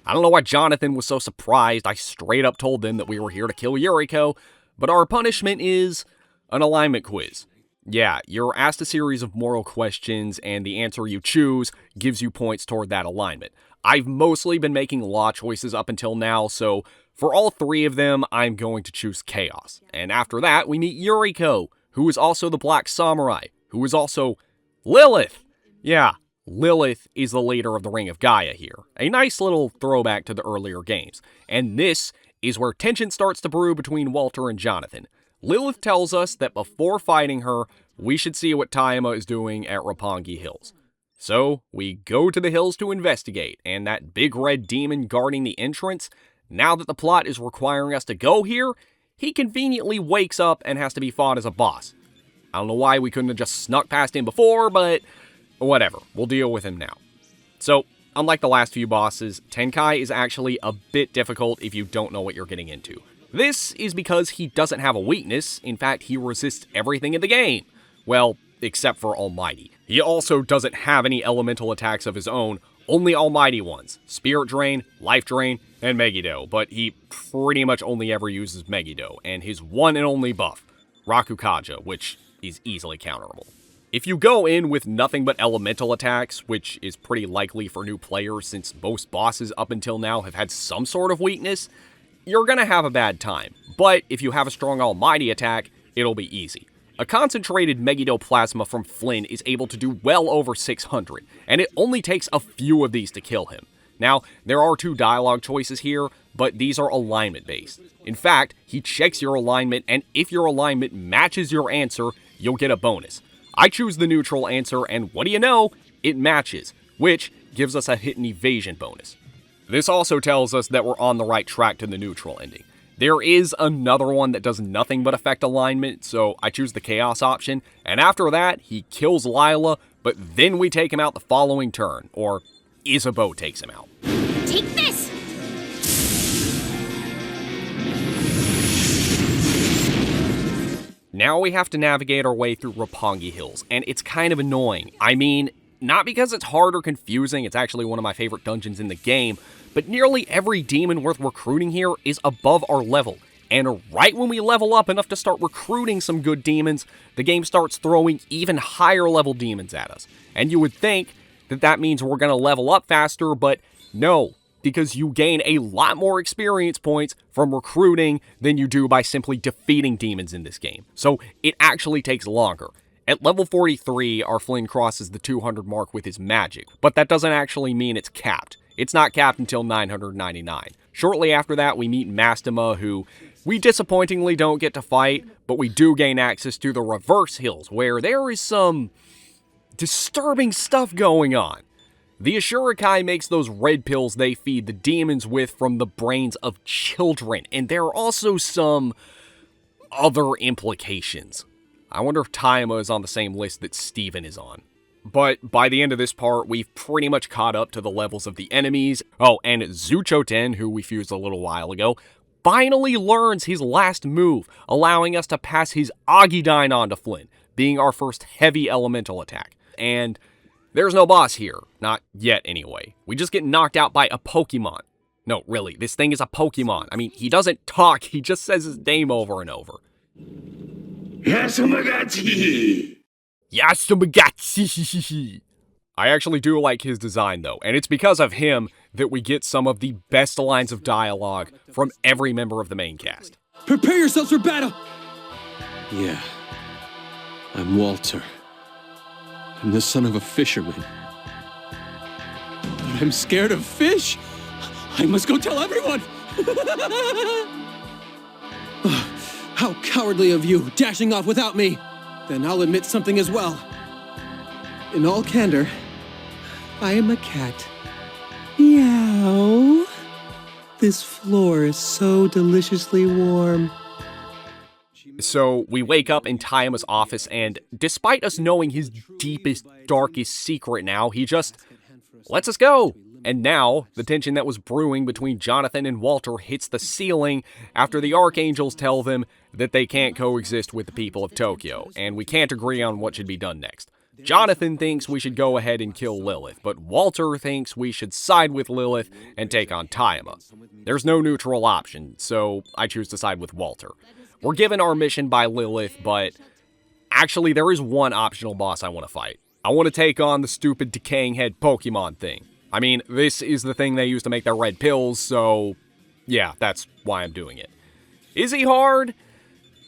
I don't know why Jonathan was so surprised. I straight up told them that we were here to kill Yuriko, but our punishment is an alignment quiz. Yeah, you're asked a series of moral questions, and the answer you choose gives you points toward that alignment. I've mostly been making law choices up until now, so for all three of them, I'm going to choose Chaos. And after that, we meet Yuriko, who is also the Black Samurai, who is also Lilith. Yeah, Lilith is the leader of the Ring of Gaia here, a nice little throwback to the earlier games, and this is where tension starts to brew between Walter and Jonathan. Lilith tells us that before fighting her, we should see what Taima is doing at Roppongi Hills. So, we go to the hills to investigate, and that big red demon guarding the entrance, now that the plot is requiring us to go here, he conveniently wakes up and has to be fought as a boss. I don't know why we couldn't have just snuck past him before, but whatever, we'll deal with him now. So, unlike the last few bosses, Tenkai is actually a bit difficult if you don't know what you're getting into. This is because he doesn't have a weakness, in fact he resists everything in the game. Well, except for Almighty. He also doesn't have any elemental attacks of his own, only Almighty ones. Spirit Drain, Life Drain, and Megiddo, but he pretty much only ever uses Megiddo, and his one and only buff, Rakukaja, which is easily counterable. If you go in with nothing but elemental attacks, which is pretty likely for new players since most bosses up until now have had some sort of weakness, you're gonna have a bad time. But if you have a strong Almighty attack, it'll be easy. A concentrated Megiddo Plasma from Flynn is able to do well over 600, and it only takes a few of these to kill him. Now, there are 2 dialogue choices here, but these are alignment based. In fact, he checks your alignment, and if your alignment matches your answer, you'll get a bonus. I choose the neutral answer, and what do you know? It matches, which gives us a hit and evasion bonus. This also tells us that we're on the right track to the neutral ending. There is another one that does nothing but affect alignment, so I choose the Chaos option, and after that, he kills Lila, but then we take him out the following turn, or Isabeau takes him out. Take this! Now we have to navigate our way through Roppongi Hills, and it's kind of annoying. I mean, not because it's hard or confusing, it's actually one of my favorite dungeons in the game, but nearly every demon worth recruiting here is above our level. And right when we level up enough to start recruiting some good demons, the game starts throwing even higher level demons at us. And you would think that that means we're going to level up faster, but no, because you gain a lot more experience points from recruiting than you do by simply defeating demons in this game. So it actually takes longer. At level 43, our Flynn crosses the 200 mark with his magic, but that doesn't actually mean it's capped. It's not capped until 999. Shortly after that, we meet Mastema, who we disappointingly don't get to fight, but we do gain access to the Reverse Hills, where there is some disturbing stuff going on. The Ashurikai makes those red pills they feed the demons with from the brains of children, and there are also some other implications. I wonder if Taima is on the same list that Steven is on. But by the end of this part, we've pretty much caught up to the levels of the enemies. Oh, and Zuchoten, who we fused a little while ago, finally learns his last move, allowing us to pass his Agidyne on to Flynn, being our first heavy elemental attack. And there's no boss here. Not yet, anyway. We just get knocked out by a Pokemon. No, really, this thing is a Pokemon. I mean, he doesn't talk, he just says his name over and over. Yasumagati! Yasumagati! I actually do like his design, though, and it's because of him that we get some of the best lines of dialogue from every member of the main cast. Prepare yourselves for battle! Yeah, I'm Walter. I'm the son of a fisherman. But I'm scared of fish! I must go tell everyone! How cowardly of you, dashing off without me! Then I'll admit something as well. In all candor, I am a cat. Meow. This floor is so deliciously warm. So we wake up in Taima's office, and despite us knowing his deepest, darkest secret now, he just lets us go. And now, the tension that was brewing between Jonathan and Walter hits the ceiling after the Archangels tell them that they can't coexist with the people of Tokyo, and we can't agree on what should be done next. Jonathan thinks we should go ahead and kill Lilith, but Walter thinks we should side with Lilith and take on Taima. There's no neutral option, so I choose to side with Walter. We're given our mission by Lilith, but actually there is one optional boss I want to fight. I want to take on the stupid decaying head Pokemon thing. I mean, this is the thing they use to make their red pills, so yeah, that's why I'm doing it. Is he hard?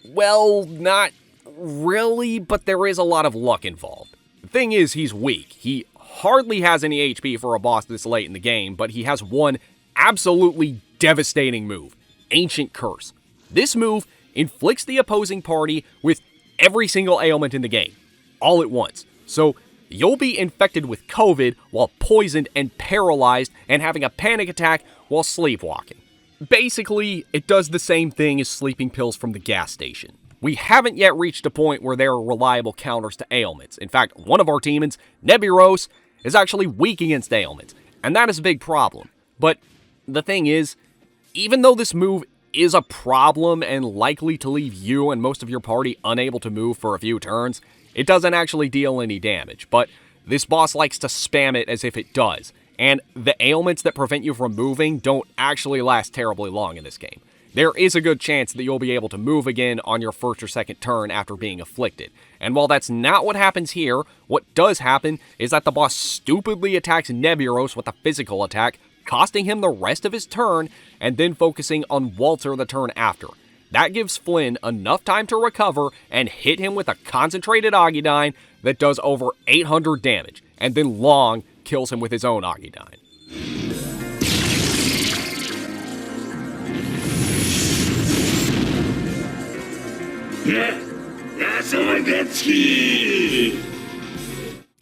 Well, not really, but there is a lot of luck involved. The thing is, he's weak. He hardly has any HP for a boss this late in the game, but he has one absolutely devastating move, Ancient Curse. This move inflicts the opposing party with every single ailment in the game, all at once. So you'll be infected with COVID while poisoned and paralyzed and having a panic attack while sleepwalking. Basically, it does the same thing as sleeping pills from the gas station. We haven't yet reached a point where there are reliable counters to ailments. In fact, one of our demons, Neburos, is actually weak against ailments, and that is a big problem. But the thing is, even though this move is a problem and likely to leave you and most of your party unable to move for a few turns, it doesn't actually deal any damage, but this boss likes to spam it as if it does, and the ailments that prevent you from moving don't actually last terribly long in this game. There is a good chance that you'll be able to move again on your first or second turn after being afflicted, and while that's not what happens here, what does happen is that the boss stupidly attacks Neburos with a physical attack, costing him the rest of his turn, and then focusing on Walter the turn after. That gives Flynn enough time to recover and hit him with a concentrated Ogydyne that does over 800 damage, and then Long kills him with his own Ogydyne.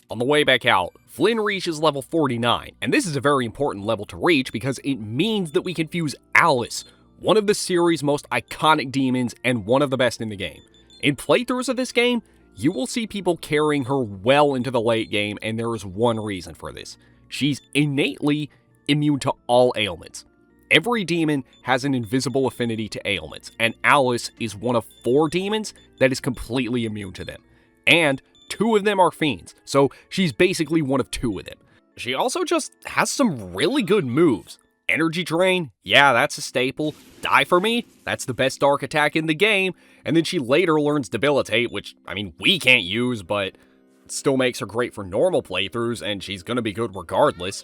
On the way back out, Flynn reaches level 49, and this is a very important level to reach because it means that we can fuse Alice, one of the series' most iconic demons and one of the best in the game. In playthroughs of this game, you will see people carrying her well into the late game, and there is one reason for this. She's innately immune to all ailments. Every demon has an invisible affinity to ailments, and Alice is one of 4 demons that is completely immune to them. And 2 of them are fiends, so she's basically one of 2 of them. She also just has some really good moves. Energy Drain, yeah, that's a staple. Die for Me, that's the best dark attack in the game. And then she later learns Debilitate, which, I mean, we can't use, but still makes her great for normal playthroughs, and she's gonna be good regardless.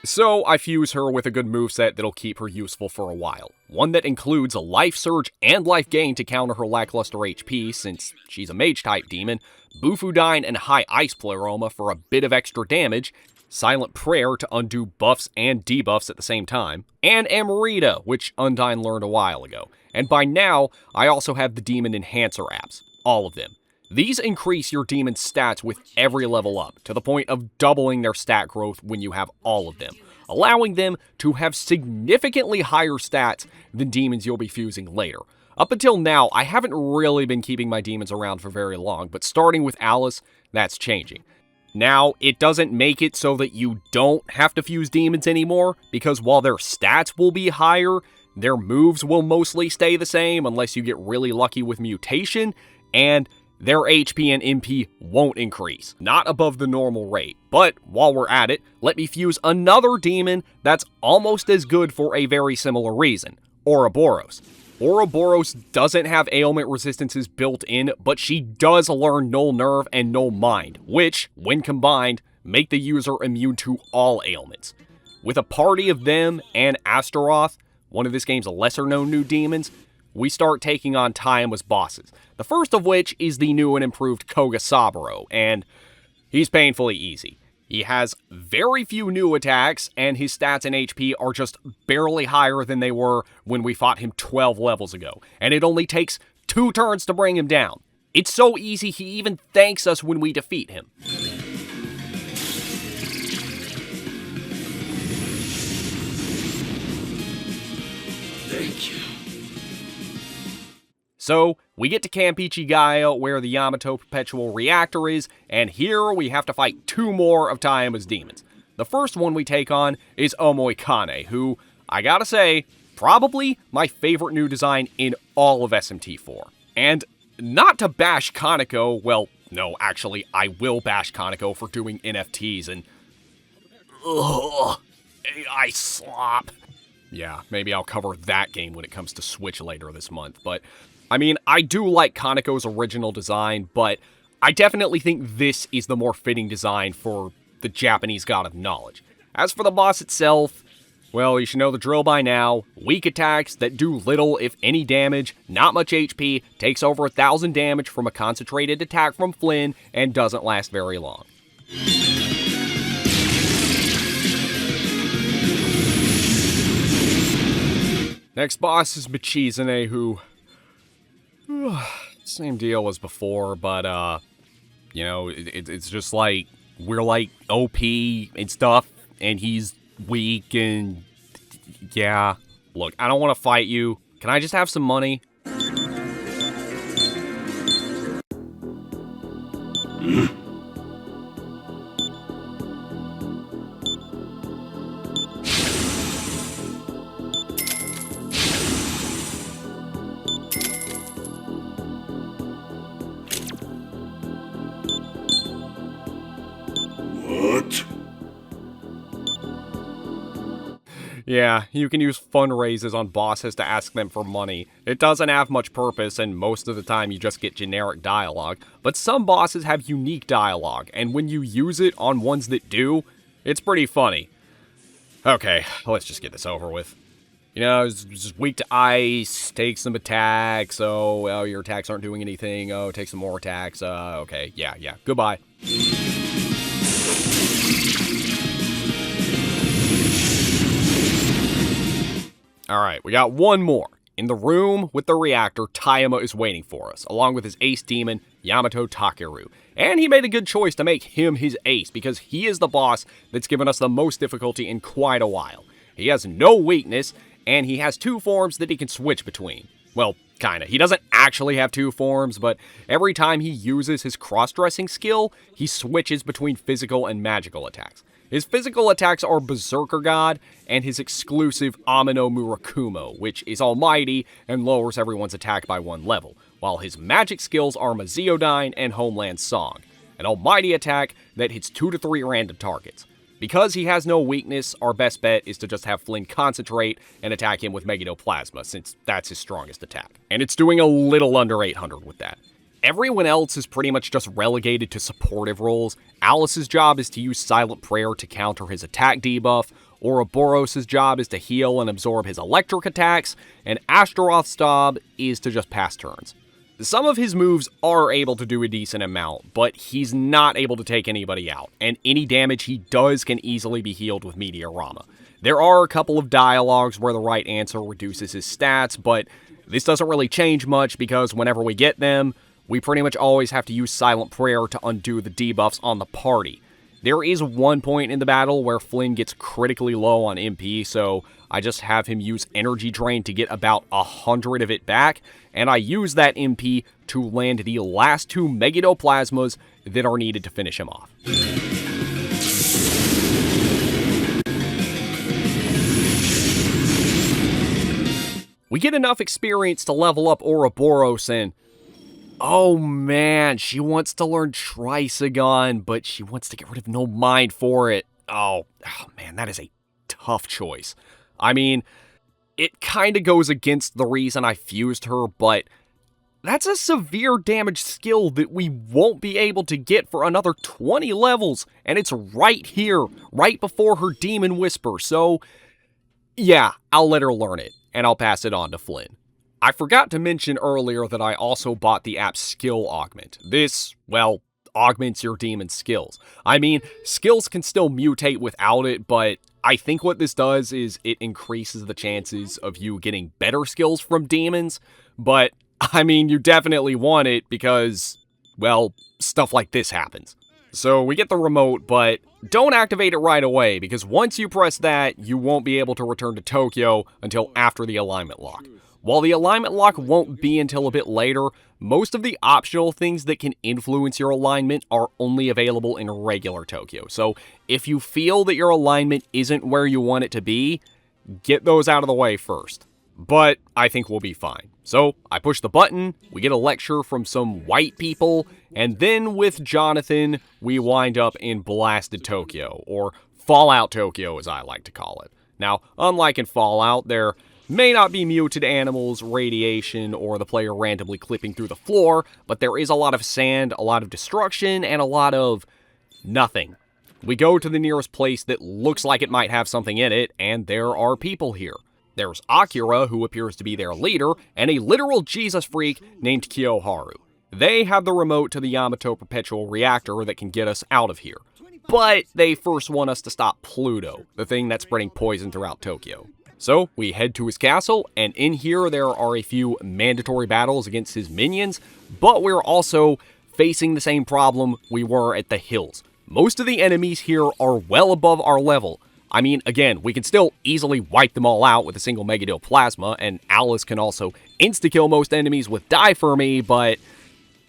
So I fuse her with a good moveset that'll keep her useful for a while. One that includes a Life Surge and Life Gain to counter her lackluster HP, since she's a Mage-type demon, Bufudyne and High Ice Pleroma for a bit of extra damage, Silent Prayer to undo buffs and debuffs at the same time, and Amarita, which Undyne learned a while ago. And by now, I also have the Demon Enhancer apps, all of them. These increase your demon's stats with every level up, to the point of doubling their stat growth when you have all of them, allowing them to have significantly higher stats than demons you'll be fusing later. Up until now, I haven't really been keeping my demons around for very long, but starting with Alice, that's changing. Now, it doesn't make it so that you don't have to fuse demons anymore, because while their stats will be higher, their moves will mostly stay the same unless you get really lucky with mutation, and their HP and MP won't increase, not above the normal rate. But while we're at it, let me fuse another demon that's almost as good for a very similar reason, Ouroboros. Ouroboros doesn't have ailment resistances built in, but she does learn Null Nerve and Null Mind, which, when combined, make the user immune to all ailments. With a party of them and Astaroth, one of this game's lesser-known new demons, we start taking on Taima's bosses, the first of which is the new and improved Koga Saburo, and he's painfully easy. He has very few new attacks, and his stats and HP are just barely higher than they were when we fought him 12 levels ago, and it only takes 2 turns to bring him down. It's so easy he even thanks us when we defeat him. Thank you. So, we get to Camp Ichigaya, where the Yamato Perpetual Reactor is, and here we have to fight 2 more of Taima's demons. The first one we take on is Omoikane, who, I gotta say, probably my favorite new design in all of SMT4. And not to bash Kaneko, well, no, actually, I will bash Kaneko for doing NFTs and... Ugh, I slop. Yeah, maybe I'll cover that game when it comes to Switch later this month, but... I mean, I do like Kaneko's original design, but I definitely think this is the more fitting design for the Japanese god of knowledge. As for the boss itself, well, you should know the drill by now. Weak attacks that do little, if any damage, not much HP, takes over 1,000 damage from a concentrated attack from Flynn, and doesn't last very long. Next boss is Michizane, who... same deal as before, but, you know, it's just like, we're like OP and stuff, and he's weak, and... yeah. Look, I don't want to fight you. Can I just have some money? What? Yeah, you can use fundraisers on bosses to ask them for money. It doesn't have much purpose, and most of the time you just get generic dialogue, but some bosses have unique dialogue, and when you use it on ones that do, it's pretty funny. Okay, let's just get this over with. You know, it's just weak to ice, take some attacks, oh, your attacks aren't doing anything, oh, take some more attacks, okay, yeah, goodbye. Alright, we got one more. In the room with the reactor, Taima is waiting for us, along with his ace demon, Yamato Takeru. And he made a good choice to make him his ace, because he is the boss that's given us the most difficulty in quite a while. He has no weakness, and he has two forms that he can switch between. Well, kinda. He doesn't actually have two forms, but every time he uses his cross-dressing skill, he switches between physical and magical attacks. His physical attacks are Berserker God, and his exclusive Amino Murakumo, which is almighty and lowers everyone's attack by 1 level, while his magic skills are Maziodyne and Homeland Song, an almighty attack that hits 2 to 3 random targets. Because he has no weakness, our best bet is to just have Flynn concentrate and attack him with Megadoplasma, since that's his strongest attack. And it's doing a little under 800 with that. Everyone else is pretty much just relegated to supportive roles. Alice's job is to use Silent Prayer to counter his attack debuff, Ouroboros' job is to heal and absorb his electric attacks, and Astaroth's job is to just pass turns. Some of his moves are able to do a decent amount, but he's not able to take anybody out, and any damage he does can easily be healed with Meteorama. There are a couple of dialogues where the right answer reduces his stats, but this doesn't really change much because whenever we get them, we pretty much always have to use Silent Prayer to undo the debuffs on the party. There is one point in the battle where Flynn gets critically low on MP, so I just have him use Energy Drain to get about 100 of it back, and I use that MP to land the last 2 Megadoplasmas that are needed to finish him off. We get enough experience to level up Ouroboros, and oh man, she wants to learn Trisagon, but she wants to get rid of No Mind for it. Oh man, that is a tough choice. I mean, it kinda goes against the reason I fused her, but that's a severe damage skill that we won't be able to get for another 20 levels, and it's right here, right before her Demon Whisper, so yeah, I'll let her learn it, and I'll pass it on to Flynn. I forgot to mention earlier that I also bought the app Skill Augment. This, well, augments your demon skills. I mean, skills can still mutate without it, but I think what this does is it increases the chances of you getting better skills from demons, but I mean, you definitely want it because, well, stuff like this happens. So we get the remote, but don't activate it right away, because once you press that, you won't be able to return to Tokyo until after the alignment lock. While the alignment lock won't be until a bit later, most of the optional things that can influence your alignment are only available in regular Tokyo. So if you feel that your alignment isn't where you want it to be, get those out of the way first. But I think we'll be fine. So I push the button, we get a lecture from some white people, and then with Jonathan, we wind up in Blasted Tokyo, or Fallout Tokyo as I like to call it. Now, unlike in Fallout, there may not be muted animals, radiation, or the player randomly clipping through the floor, but there is a lot of sand, a lot of destruction, and a lot of nothing. We go to the nearest place that looks like it might have something in it, and there are people here. There's Akira, who appears to be their leader, and a literal Jesus freak named Kiyoharu. They have the remote to the Yamato Perpetual Reactor that can get us out of here. But they first want us to stop Pluto, the thing that's spreading poison throughout Tokyo. So we head to his castle, and in here there are a few mandatory battles against his minions, but we're also facing the same problem we were at the hills. Most of the enemies here are well above our level. I mean, again, we can still easily wipe them all out with a single Megadil Plasma, and Atlus can also insta-kill most enemies with Die For Me, but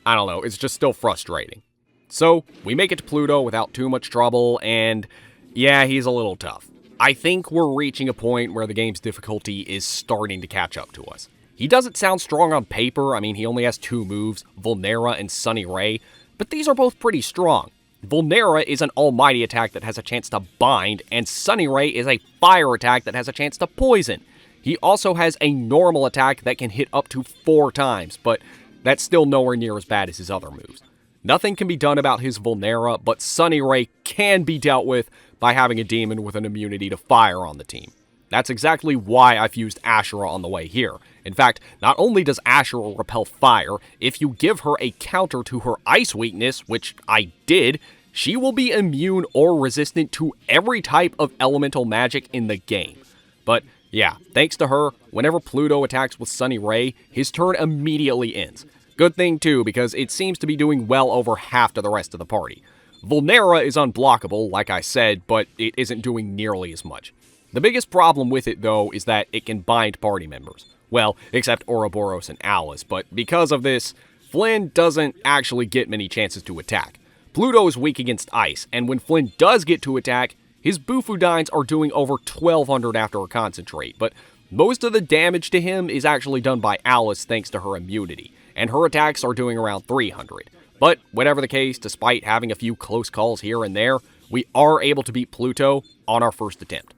I don't know, it's just still frustrating. So, we make it to Pluto without too much trouble, and yeah, he's a little tough. I think we're reaching a point where the game's difficulty is starting to catch up to us. He doesn't sound strong on paper. I mean, he only has 2 moves, Vulnera and Sunny Ray, but these are both pretty strong. Vulnera is an almighty attack that has a chance to bind, and Sunny Ray is a fire attack that has a chance to poison. He also has a normal attack that can hit up to 4 times, but that's still nowhere near as bad as his other moves. Nothing can be done about his Vulnera, but Sunny Ray can be dealt with by having a demon with an immunity to fire on the team. That's exactly why I've used Ashura on the way here. In fact, not only does Ashura repel fire, if you give her a counter to her ice weakness, which I did, she will be immune or resistant to every type of elemental magic in the game. But yeah, thanks to her, whenever Pluto attacks with Sunny Ray, his turn immediately ends. Good thing too, because it seems to be doing well over half to the rest of the party. Vulnera is unblockable, like I said, but it isn't doing nearly as much. The biggest problem with it, though, is that it can bind party members. Well, except Ouroboros and Alice, but because of this, Flynn doesn't actually get many chances to attack. Pluto is weak against ice, and when Flynn does get to attack, his Bufudines are doing over 1200 after a concentrate, but most of the damage to him is actually done by Alice thanks to her immunity, and her attacks are doing around 300. But whatever the case, despite having a few close calls here and there, we are able to beat Pluto on our first attempt.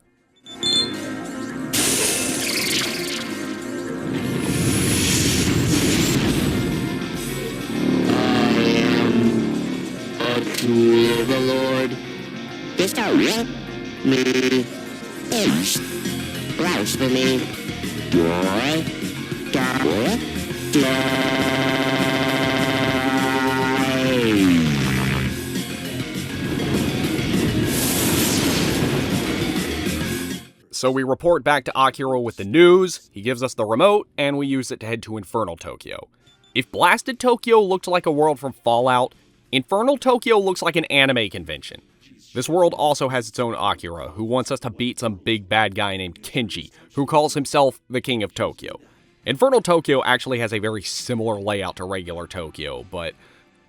To the Lord, destroy me, is blasphemy, joy, So we report back to Akira with the news, he gives us the remote, and we use it to head to Infernal Tokyo. If Blasted Tokyo looked like a world from Fallout, Infernal Tokyo looks like an anime convention. This world also has its own Akira, who wants us to beat some big bad guy named Kenji, who calls himself the King of Tokyo. Infernal Tokyo actually has a very similar layout to regular Tokyo, but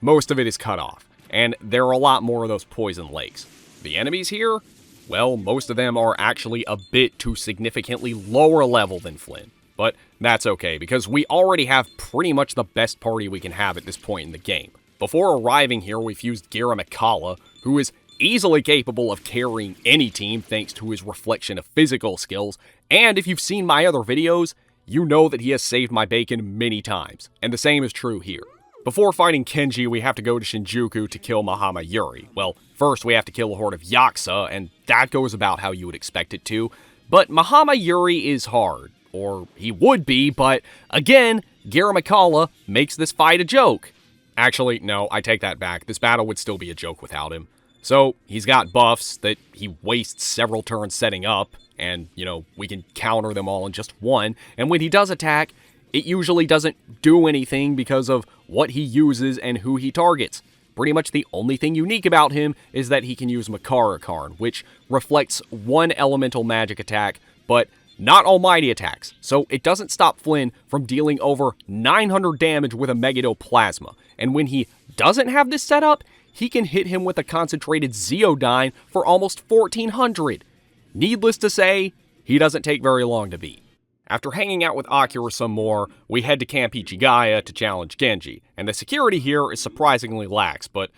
most of it is cut off, and there are a lot more of those poison lakes. The enemies here? Well, most of them are actually a bit too significantly lower level than Flynn. But that's okay, because we already have pretty much the best party we can have at this point in the game. Before arriving here, we fused Gira Mikala, who is easily capable of carrying any team thanks to his reflection of physical skills, and if you've seen my other videos, you know that he has saved my bacon many times, and the same is true here. Before fighting Kenji, we have to go to Shinjuku to kill Mahama Yuri. Well, first we have to kill a horde of Yakuza, and that goes about how you would expect it to, but Mahama Yuri is hard, or he would be, but again, Gira Mikala makes this fight a joke. Actually, no, I take that back. This battle would still be a joke without him. So, he's got buffs that he wastes several turns setting up, and, we can counter them all in just one, and when he does attack, it usually doesn't do anything because of what he uses and who he targets. Pretty much the only thing unique about him is that he can use Makarakarn, which reflects one elemental magic attack, but not almighty attacks, so it doesn't stop Flynn from dealing over 900 damage with a Megadil Plasma, and when he doesn't have this set up, he can hit him with a concentrated Zeodyne for almost 1400. Needless to say, he doesn't take very long to beat. After hanging out with Akira some more, we head to Camp Ichigaya to challenge Genji, and the security here is surprisingly lax, but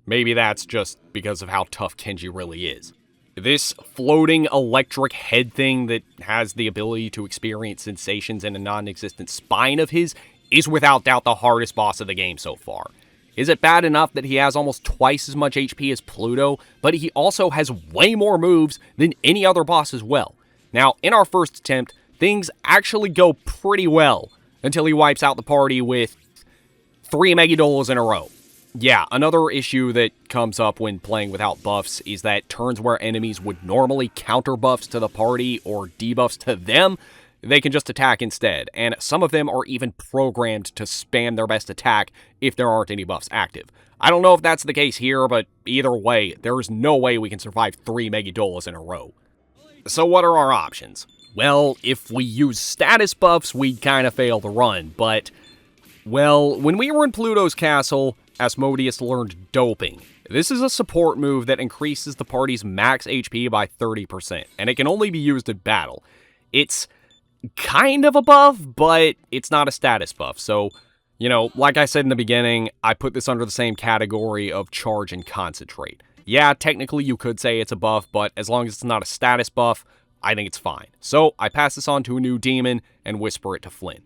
maybe that's just because of how tough Genji really is. This floating electric head thing that has the ability to experience sensations in a non-existent spine of his is without doubt the hardest boss of the game so far. Is it bad enough that he has almost twice as much HP as Pluto, but he also has way more moves than any other boss as well? Now, in our first attempt, things actually go pretty well, until he wipes out the party with 3 Megadolas in a row. Yeah, another issue that comes up when playing without buffs is that turns where enemies would normally counter buffs to the party or debuffs to them, they can just attack instead, and some of them are even programmed to spam their best attack if there aren't any buffs active. I don't know if that's the case here, but either way, there is no way we can survive 3 Megidolas in a row. So what are our options? Well, if we use status buffs, we'd kind of fail the run, but, well, when we were in Pluto's castle, Asmodeus learned doping. This is a support move that increases the party's max HP by 30%, and it can only be used in battle. It's kind of a buff, but it's not a status buff, so, you know, like I said in the beginning, I put this under the same category of charge and concentrate. Yeah, technically you could say it's a buff, but as long as it's not a status buff, I think it's fine. So I pass this on to a new demon and whisper it to Flynn.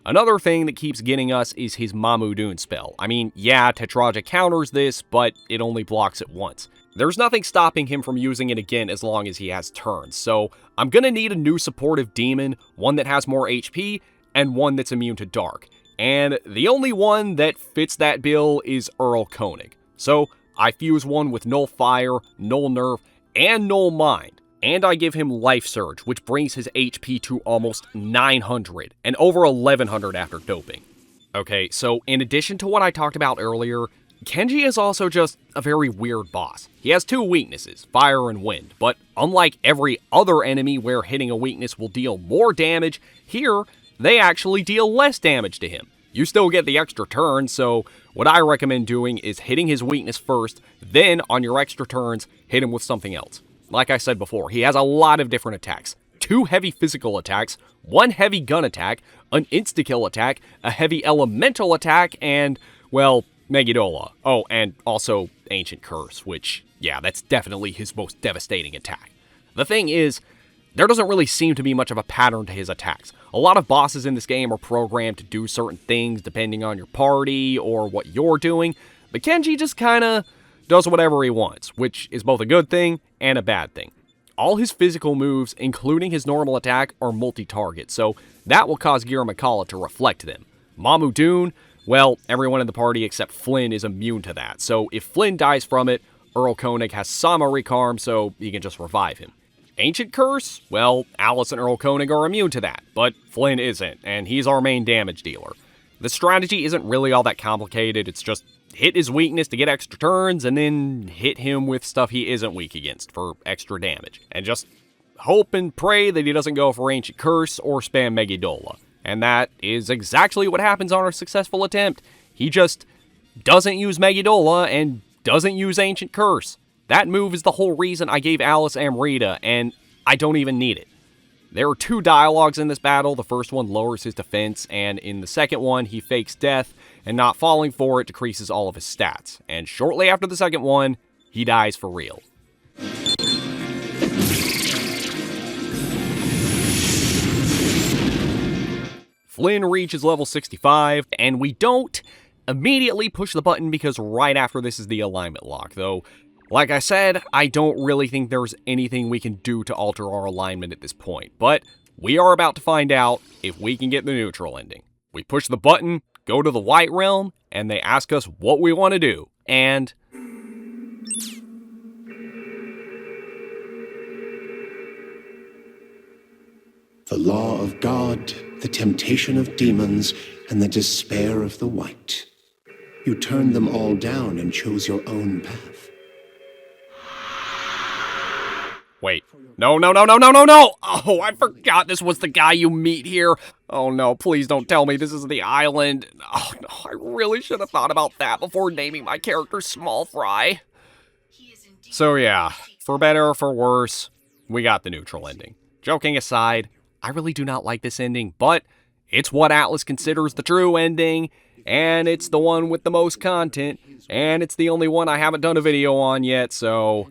Another thing that keeps getting us is his Mamudoon spell. I mean, yeah, Tetraja counters this, but it only blocks it once. There's nothing stopping him from using it again as long as he has turns, so I'm gonna need a new supportive demon, one that has more HP, and one that's immune to dark. And the only one that fits that bill is Earl Koenig. So I fuse one with Null Fire, Null Nerve, and Null Mind. And I give him Life Surge, which brings his HP to almost 900, and over 1100 after doping. Okay, so in addition to what I talked about earlier, Kenji is also just a very weird boss. He has 2 weaknesses, fire and wind, but unlike every other enemy where hitting a weakness will deal more damage, here, they actually deal less damage to him. You still get the extra turn, so what I recommend doing is hitting his weakness first, then on your extra turns, hit him with something else. Like I said before, he has a lot of different attacks. 2 heavy physical attacks, 1 heavy gun attack, an insta-kill attack, a heavy elemental attack, and, well, Megidola. Oh, and also Ancient Curse, which, yeah, that's definitely his most devastating attack. The thing is, there doesn't really seem to be much of a pattern to his attacks. A lot of bosses in this game are programmed to do certain things depending on your party or what you're doing, but Kenji just kinda does whatever he wants, which is both a good thing and a bad thing. All his physical moves, including his normal attack, are multi-target, so that will cause Gira Makala to reflect them. Mamudoon, well, everyone in the party except Flynn is immune to that, so if Flynn dies from it, Earl Koenig has Sama Recarm, so he can just revive him. Ancient Curse, well, Alice and Earl Koenig are immune to that, but Flynn isn't, and he's our main damage dealer. The strategy isn't really all that complicated, it's just hit his weakness to get extra turns, and then hit him with stuff he isn't weak against for extra damage. And just hope and pray that he doesn't go for Ancient Curse or spam Megidola. And that is exactly what happens on our successful attempt. He just doesn't use Megidola and doesn't use Ancient Curse. That move is the whole reason I gave Alice Amrita, and I don't even need it. There are 2 dialogues in this battle. The first one lowers his defense, and in the second one, he fakes death, and not falling for it decreases all of his stats. And shortly after the second one, he dies for real. Flynn reaches level 65, and we don't immediately push the button because right after this is the alignment lock, though. Like I said, I don't really think there's anything we can do to alter our alignment at this point, but we are about to find out if we can get the neutral ending. We push the button, go to the White Realm, and they ask us what we want to do, and The law of God, the temptation of demons, and the despair of the white. You turned them all down and chose your own path. wait. No. Oh, I forgot this was the guy you meet here. Oh no, please don't tell me this is the island. Oh no, I really should have thought about that before naming my character Small Fry. So yeah, for better or for worse, we got the neutral ending. Joking aside, I really do not like this ending, but it's what Atlus considers the true ending, and it's the one with the most content, and it's the only one I haven't done a video on yet, so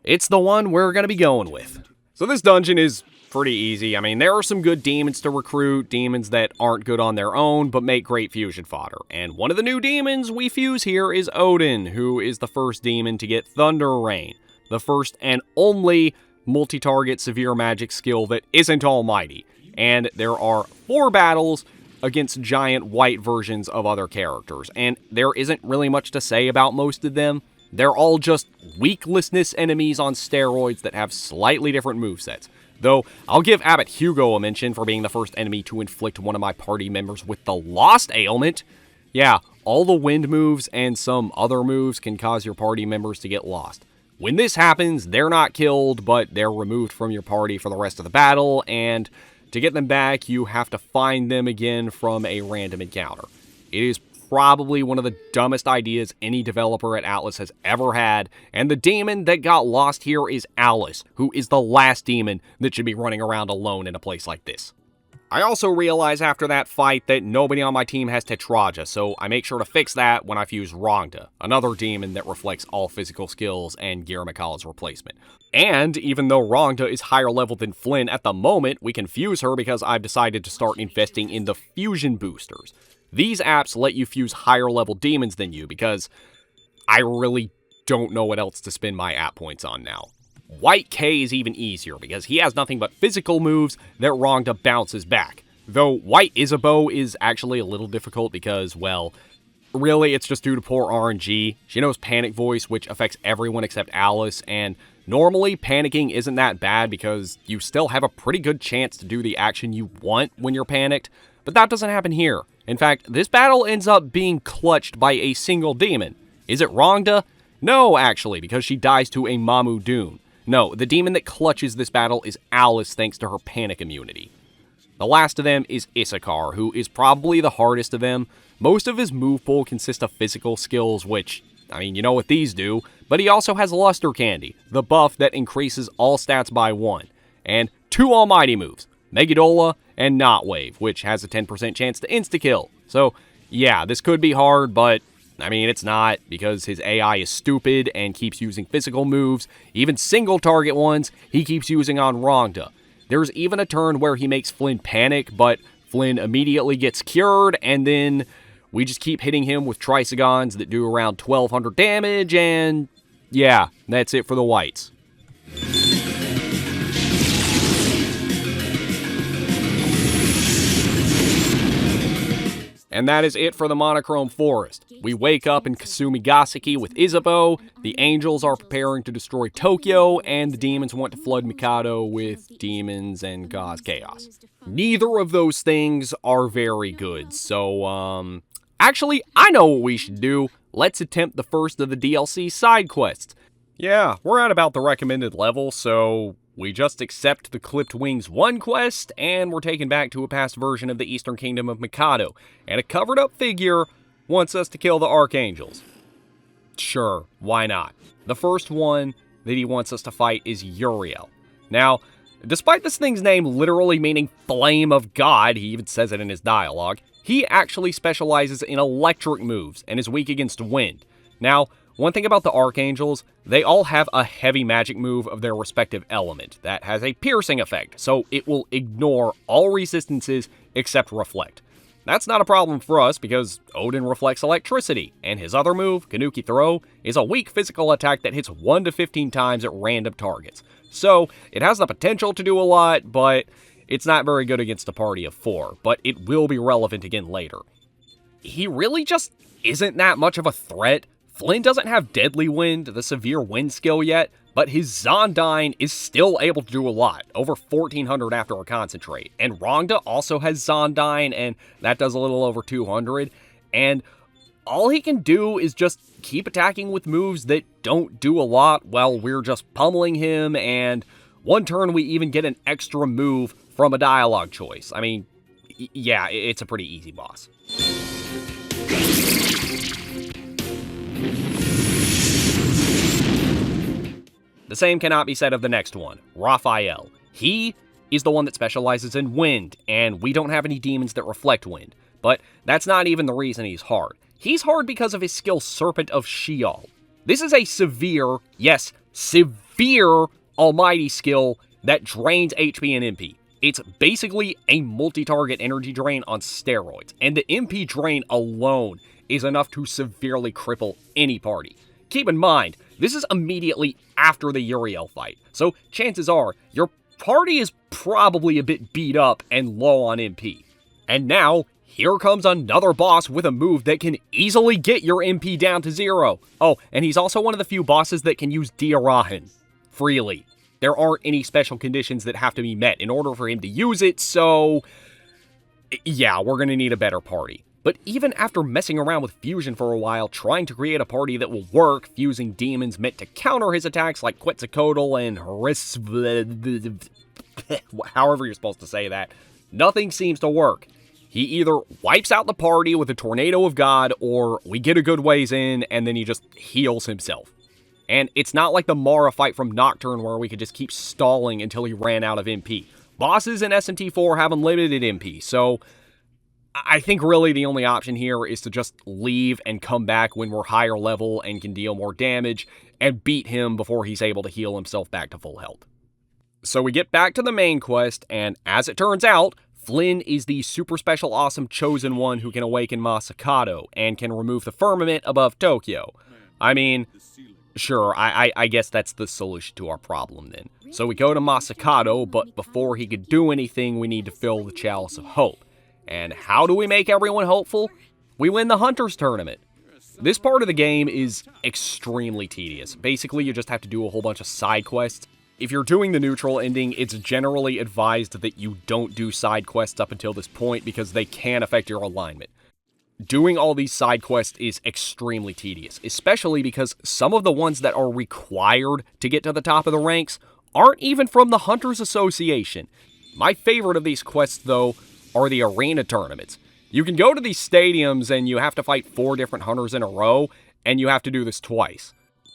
it's the one we're gonna be going with. So this dungeon is pretty easy. I mean, there are some good demons to recruit, demons that aren't good on their own, but make great fusion fodder. And one of the new demons we fuse here is Odin, who is the first demon to get Thunder Rain, the first and only multi-target severe magic skill that isn't almighty. And there are 4 battles against giant white versions of other characters, and there isn't really much to say about most of them. They're all just weaklessness enemies on steroids that have slightly different movesets. Though, I'll give Abbot Hugo a mention for being the first enemy to inflict one of my party members with the Lost ailment. Yeah, all the wind moves and some other moves can cause your party members to get lost. When this happens, they're not killed, but they're removed from your party for the rest of the battle, and to get them back, you have to find them again from a random encounter. It is probably one of the dumbest ideas any developer at Atlus has ever had, and the demon that got lost here is Alice, who is the last demon that should be running around alone in a place like this. I also realize after that fight that nobody on my team has Tetraja, so I make sure to fix that when I fuse Rongda, another demon that reflects all physical skills and Giramikala's replacement. And even though Rongda is higher level than Flynn at the moment, we can fuse her because I've decided to start investing in the fusion boosters. These apps let you fuse higher level demons than you because I really don't know what else to spend my app points on now. White K is even easier because he has nothing but physical moves that Rongda bounces back. Though White Isabeau is actually a little difficult because, well, really it's just due to poor RNG. She knows Panic Voice, which affects everyone except Alice, and normally panicking isn't that bad because you still have a pretty good chance to do the action you want when you're panicked, but that doesn't happen here. In fact, this battle ends up being clutched by a single demon. Is it Rongda? No, actually, because she dies to a Mamu Dune. No, the demon that clutches this battle is Alice thanks to her panic immunity. The last of them is Issachar, who is probably the hardest of them. Most of his move pool consists of physical skills, which, I mean, you know what these do, but he also has Luster Candy, the buff that increases all stats by 1, and 2 almighty moves, Megadola and Knot Wave, which has a 10% chance to insta-kill. So, yeah, this could be hard, but I mean, it's not, because his AI is stupid and keeps using physical moves. Even single-target ones, he keeps using on Rongda. There's even a turn where he makes Flynn panic, but Flynn immediately gets cured, and then we just keep hitting him with Trisagons that do around 1,200 damage, and yeah, that's it for the whites. And that is it for the Monochrome Forest. We wake up in Kasumigaseki with Isabeau, the angels are preparing to destroy Tokyo, and the demons want to flood Mikado with demons and cause chaos. Neither of those things are very good, so, actually, I know what we should do. Let's attempt the first of the DLC side quests. Yeah, we're at about the recommended level, so we just accept the Clipped Wings 1 quest, and we're taken back to a past version of the Eastern Kingdom of Mikado, and a covered-up figure wants us to kill the Archangels. Sure, why not? The first one that he wants us to fight is Uriel. Now, despite this thing's name literally meaning Flame of God, he even says it in his dialogue, he actually specializes in electric moves and is weak against wind. Now, one thing about the Archangels, they all have a heavy magic move of their respective element that has a piercing effect, so it will ignore all resistances except Reflect. That's not a problem for us because Odin reflects electricity, and his other move, Kanuki Throw, is a weak physical attack that hits 1 to 15 times at random targets. So, it has the potential to do a lot, but it's not very good against a party of 4, but it will be relevant again later. He really just isn't that much of a threat. Flynn doesn't have Deadly Wind, the severe wind skill yet, but his Zondyne is still able to do a lot, over 1,400 after a concentrate. And Rongda also has Zondyne, and that does a little over 200. And all he can do is just keep attacking with moves that don't do a lot while we're just pummeling him, and one turn we even get an extra move from a dialogue choice. I mean, yeah, it's a pretty easy boss. The same cannot be said of the next one, Raphael. He is the one that specializes in wind, and we don't have any demons that reflect wind. But that's not even the reason he's hard. He's hard because of his skill Serpent of Sheol. This is a severe, yes, severe almighty skill that drains HP and MP. It's basically a multi-target energy drain on steroids, and the MP drain alone is enough to severely cripple any party. Keep in mind, this is immediately after the Uriel fight, so chances are your party is probably a bit beat up and low on MP. And now, here comes another boss with a move that can easily get your MP down to 0. Oh, and he's also one of the few bosses that can use Diarahan freely. There aren't any special conditions that have to be met in order for him to use it, so yeah, we're gonna need a better party. But even after messing around with fusion for a while, trying to create a party that will work, fusing demons meant to counter his attacks like Quetzalcoatl and however you're supposed to say that, nothing seems to work. He either wipes out the party with a tornado of God, or we get a good ways in, and then he just heals himself. And it's not like the Mara fight from Nocturne where we could just keep stalling until he ran out of MP. Bosses in SMT4 have unlimited MP, so I think really the only option here is to just leave and come back when we're higher level and can deal more damage, and beat him before he's able to heal himself back to full health. So we get back to the main quest, and as it turns out, Flynn is the super special awesome chosen one who can awaken Masakado and can remove the firmament above Tokyo. I mean, sure, I guess that's the solution to our problem then. So we go to Masakado, but before he could do anything, we need to fill the Chalice of Hope. And how do we make everyone hopeful? We win the Hunters Tournament. This part of the game is extremely tedious. Basically, you just have to do a whole bunch of side quests. If you're doing the neutral ending, it's generally advised that you don't do side quests up until this point because they can affect your alignment. Doing all these side quests is extremely tedious, especially because some of the ones that are required to get to the top of the ranks aren't even from the Hunters Association. My favorite of these quests, though, are the arena tournaments. You can go to these stadiums and you have to fight 4 different hunters in a row, and you have to do this twice.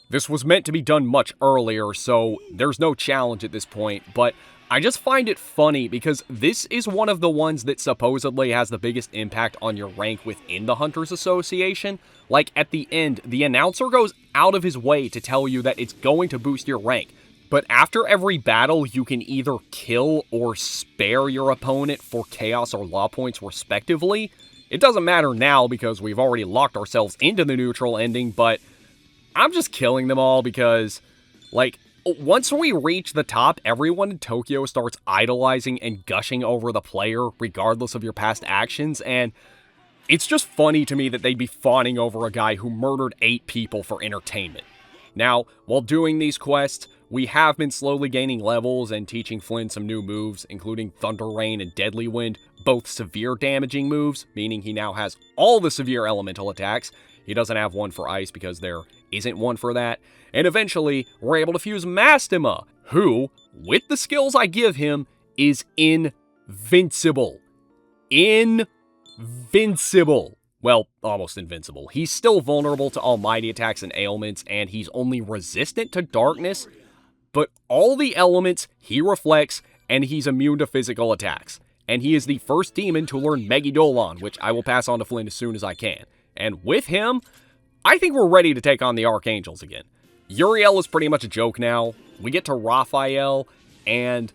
This was meant to be done much earlier, so there's no challenge at this point, but I just find it funny because this is one of the ones that supposedly has the biggest impact on your rank within the Hunters Association. Like, at the end, the announcer goes out of his way to tell you that it's going to boost your rank, but after every battle, you can either kill or spare your opponent for chaos or law points respectively. It doesn't matter now because we've already locked ourselves into the neutral ending, but I'm just killing them all because, like, once we reach the top, everyone in Tokyo starts idolizing and gushing over the player, regardless of your past actions, and it's just funny to me that they'd be fawning over a guy who murdered 8 people for entertainment. Now, while doing these quests, we have been slowly gaining levels and teaching Flynn some new moves, including Thunder Rain and Deadly Wind, both severe damaging moves, meaning he now has all the severe elemental attacks. He doesn't have one for ice because there isn't one for that. And eventually, we're able to fuse Mastema, who, with the skills I give him, is invincible. Invincible. Well, almost invincible. He's still vulnerable to almighty attacks and ailments, and he's only resistant to darkness, but all the elements he reflects, and he's immune to physical attacks. And he is the first demon to learn Megidolon, which I will pass on to Flynn as soon as I can. And with him, I think we're ready to take on the Archangels again. Uriel is pretty much a joke now. We get to Raphael, and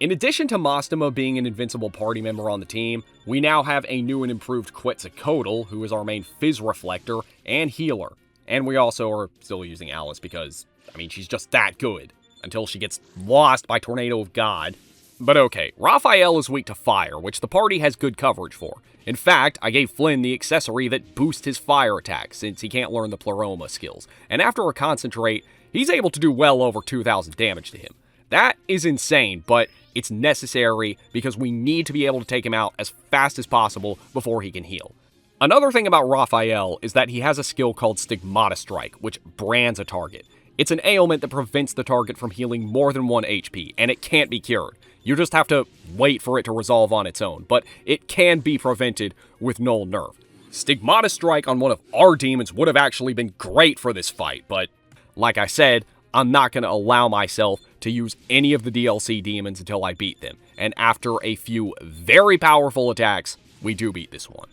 in addition to Mastema being an invincible party member on the team, we now have a new and improved Quetzalcoatl, who is our main Fizz Reflector and healer. And we also are still using Alice because, I mean, she's just that good, until she gets lost by Tornado of God. But okay, Raphael is weak to fire, which the party has good coverage for. In fact, I gave Flynn the accessory that boosts his fire attack, since he can't learn the Pleroma skills. And after a concentrate, he's able to do well over 2,000 damage to him. That is insane, but it's necessary because we need to be able to take him out as fast as possible before he can heal. Another thing about Raphael is that he has a skill called Stigmata Strike, which brands a target. It's an ailment that prevents the target from healing more than 1 HP, and it can't be cured. You just have to wait for it to resolve on its own, but it can be prevented with Null Nerf. Stigmata Strike on one of our demons would have actually been great for this fight, but like I said, I'm not going to allow myself to use any of the DLC demons until I beat them, and after a few very powerful attacks, we do beat this one.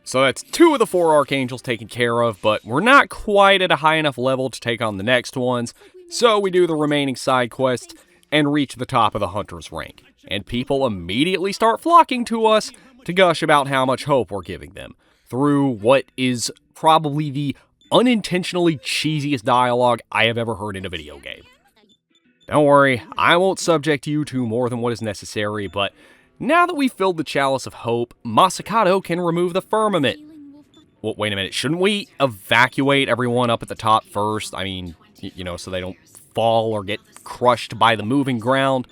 So that's 2 of the 4 Archangels taken care of, but we're not quite at a high enough level to take on the next ones, so we do the remaining side quests and reach the top of the Hunter's rank. And people immediately start flocking to us to gush about how much hope we're giving them, through what is probably the unintentionally cheesiest dialogue I have ever heard in a video game. Don't worry, I won't subject you to more than what is necessary, but now that we've filled the Chalice of Hope, Masakato can remove the firmament. Well, wait a minute, shouldn't we evacuate everyone up at the top first? I mean, you know, so they don't fall or get crushed by the moving ground?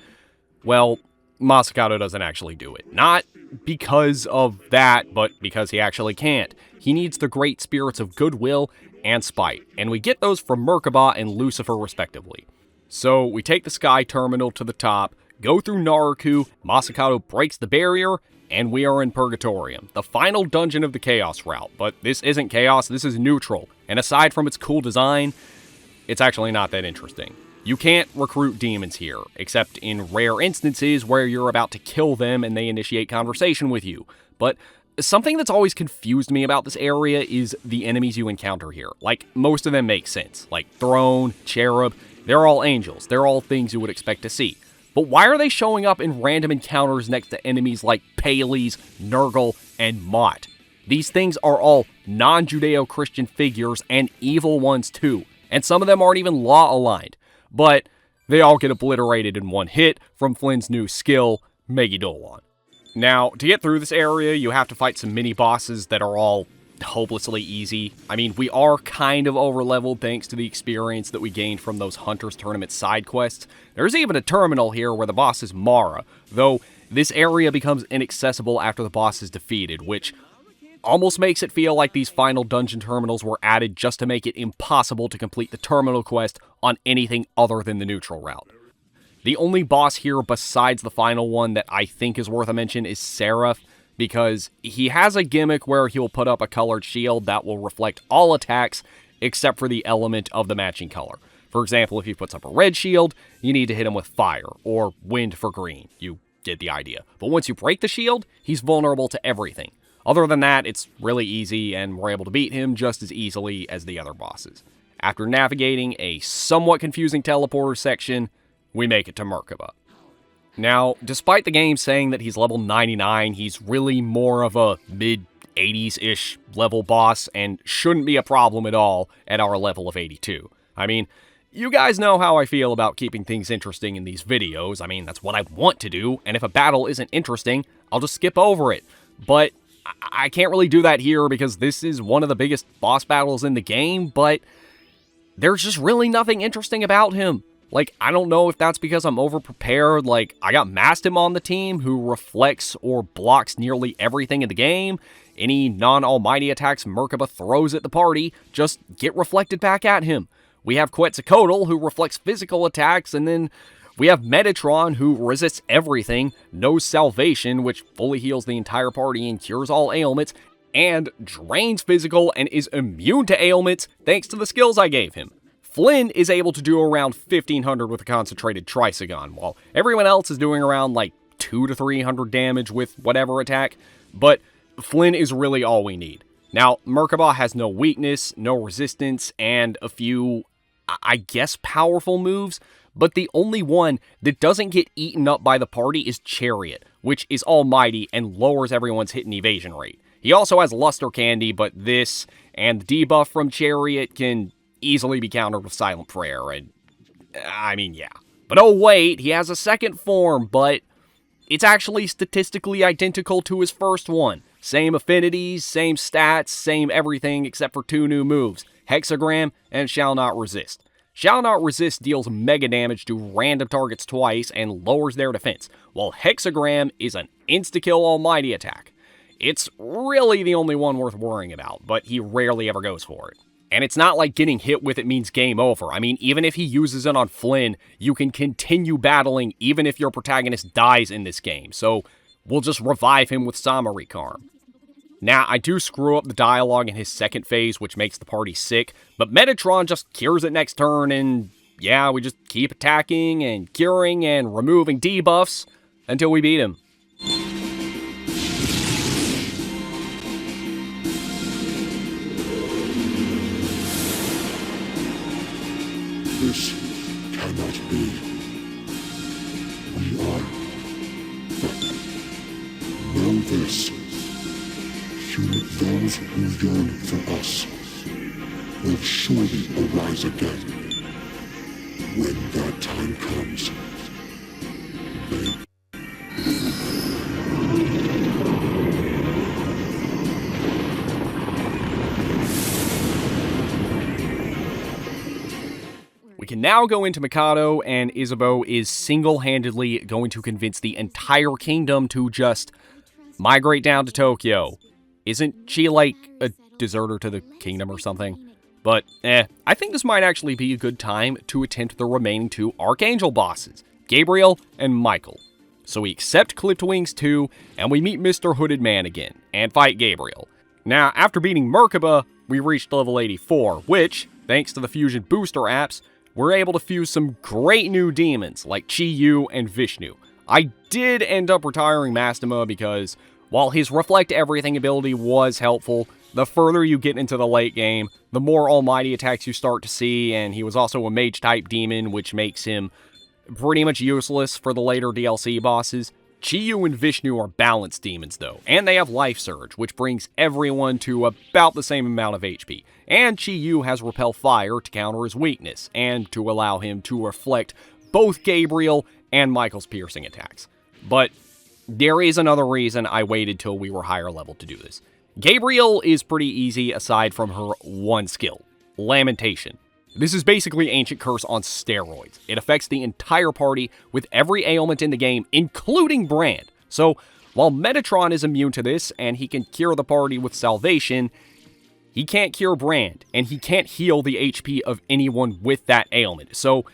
Well, Masakato doesn't actually do it. Not because of that, but because he actually can't. He needs the great spirits of goodwill and spite, and we get those from Merkoba and Lucifer respectively. So we take the Sky Terminal to the top, go through Naruku, Masakato breaks the barrier, and we are in Purgatorium, the final dungeon of the Chaos route. But this isn't Chaos, this is neutral, and aside from its cool design, it's actually not that interesting. You can't recruit demons here, except in rare instances where you're about to kill them and they initiate conversation with you. But something that's always confused me about this area is the enemies you encounter here. Like, most of them make sense. Like, Throne, Cherub, they're all angels. They're all things you would expect to see. But why are they showing up in random encounters next to enemies like Pales, Nurgle, and Mott? These things are all non-Judeo-Christian figures and evil ones too, and some of them aren't even law-aligned. But they all get obliterated in one hit from Flynn's new skill, Megidolon. Now, to get through this area, you have to fight some mini-bosses that are all hopelessly easy. I mean, we are kind of over-leveled thanks to the experience that we gained from those Hunters Tournament side quests. There's even a terminal here where the boss is Mara, though this area becomes inaccessible after the boss is defeated, which almost makes it feel like these final dungeon terminals were added just to make it impossible to complete the terminal quest on anything other than the neutral route. The only boss here besides the final one that I think is worth a mention is Seraph, because he has a gimmick where he'll put up a colored shield that will reflect all attacks except for the element of the matching color. For example, if he puts up a red shield, you need to hit him with fire, or wind for green. You get the idea. But once you break the shield, he's vulnerable to everything. Other than that, it's really easy, and we're able to beat him just as easily as the other bosses. After navigating a somewhat confusing teleporter section, we make it to Merkoba. Now, despite the game saying that he's level 99, he's really more of a mid-80s-ish level boss, and shouldn't be a problem at all at our level of 82. I mean, you guys know how I feel about keeping things interesting in these videos. I mean, that's what I want to do, and if a battle isn't interesting, I'll just skip over it. But I can't really do that here because this is one of the biggest boss battles in the game, but there's just really nothing interesting about him. Like, I don't know if that's because I'm overprepared. Like, I got Mastim on the team who reflects or blocks nearly everything in the game. Any non-almighty attacks Merkoba throws at the party just get reflected back at him. We have Quetzalcoatl who reflects physical attacks, and then we have Metatron who resists everything, knows salvation, which fully heals the entire party and cures all ailments, and drains physical and is immune to ailments thanks to the skills I gave him. Flynn is able to do around 1500 with a concentrated Trisagon, while everyone else is doing around like 200 to 300 damage with whatever attack, but Flynn is really all we need. Now, Merkoba has no weakness, no resistance, and a few, I guess, powerful moves, but the only one that doesn't get eaten up by the party is Chariot, which is almighty and lowers everyone's hit and evasion rate. He also has Luster Candy, but this and the debuff from Chariot can easily be countered with Silent Prayer, and I mean, yeah. But oh wait, he has a second form, but it's actually statistically identical to his first one. Same affinities, same stats, same everything except for 2 new moves, Hexagram and Shall Not Resist. Shall Not Resist deals mega damage to random targets twice and lowers their defense, while Hexagram is an insta-kill almighty attack. It's really the only one worth worrying about, but he rarely ever goes for it. And it's not like getting hit with it means game over. I mean, even if he uses it on Flynn, you can continue battling even if your protagonist dies in this game, so we'll just revive him with Samari Karm. Now, I do screw up the dialogue in his second phase, which makes the party sick, but Metatron just cures it next turn, and yeah, we just keep attacking and curing and removing debuffs until we beat him. This cannot be. We are. Know this. Those who yearn for us will surely arise again. When that time comes. We can now go into Mikado, and Isabeau is single-handedly going to convince the entire kingdom to just migrate down to Tokyo. Isn't she like a deserter to the kingdom or something? But, I think this might actually be a good time to attempt the remaining two Archangel bosses, Gabriel and Michael. So we accept Clipped Wings 2, and we meet Mr. Hooded Man again, and fight Gabriel. Now, after beating Merkoba, we reached level 84, which, thanks to the Fusion Booster apps, we're able to fuse some great new demons, like Chi-Yu and Vishnu. I did end up retiring Mastema because, while his Reflect Everything ability was helpful, the further you get into the late game, the more almighty attacks you start to see, and he was also a mage-type demon, which makes him pretty much useless for the later DLC bosses. Chi-Yu and Vishnu are balanced demons, though, and they have Life Surge, which brings everyone to about the same amount of HP. And Chi-Yu has Repel Fire to counter his weakness, and to allow him to reflect both Gabriel and Michael's piercing attacks. But there is another reason I waited till we were higher level to do this. Gabriel is pretty easy aside from her one skill, Lamentation. This is basically Ancient Curse on steroids. It affects the entire party with every ailment in the game, including Brand. So, while Metatron is immune to this, and he can cure the party with Salvation, he can't cure Brand, and he can't heal the HP of anyone with that ailment. So,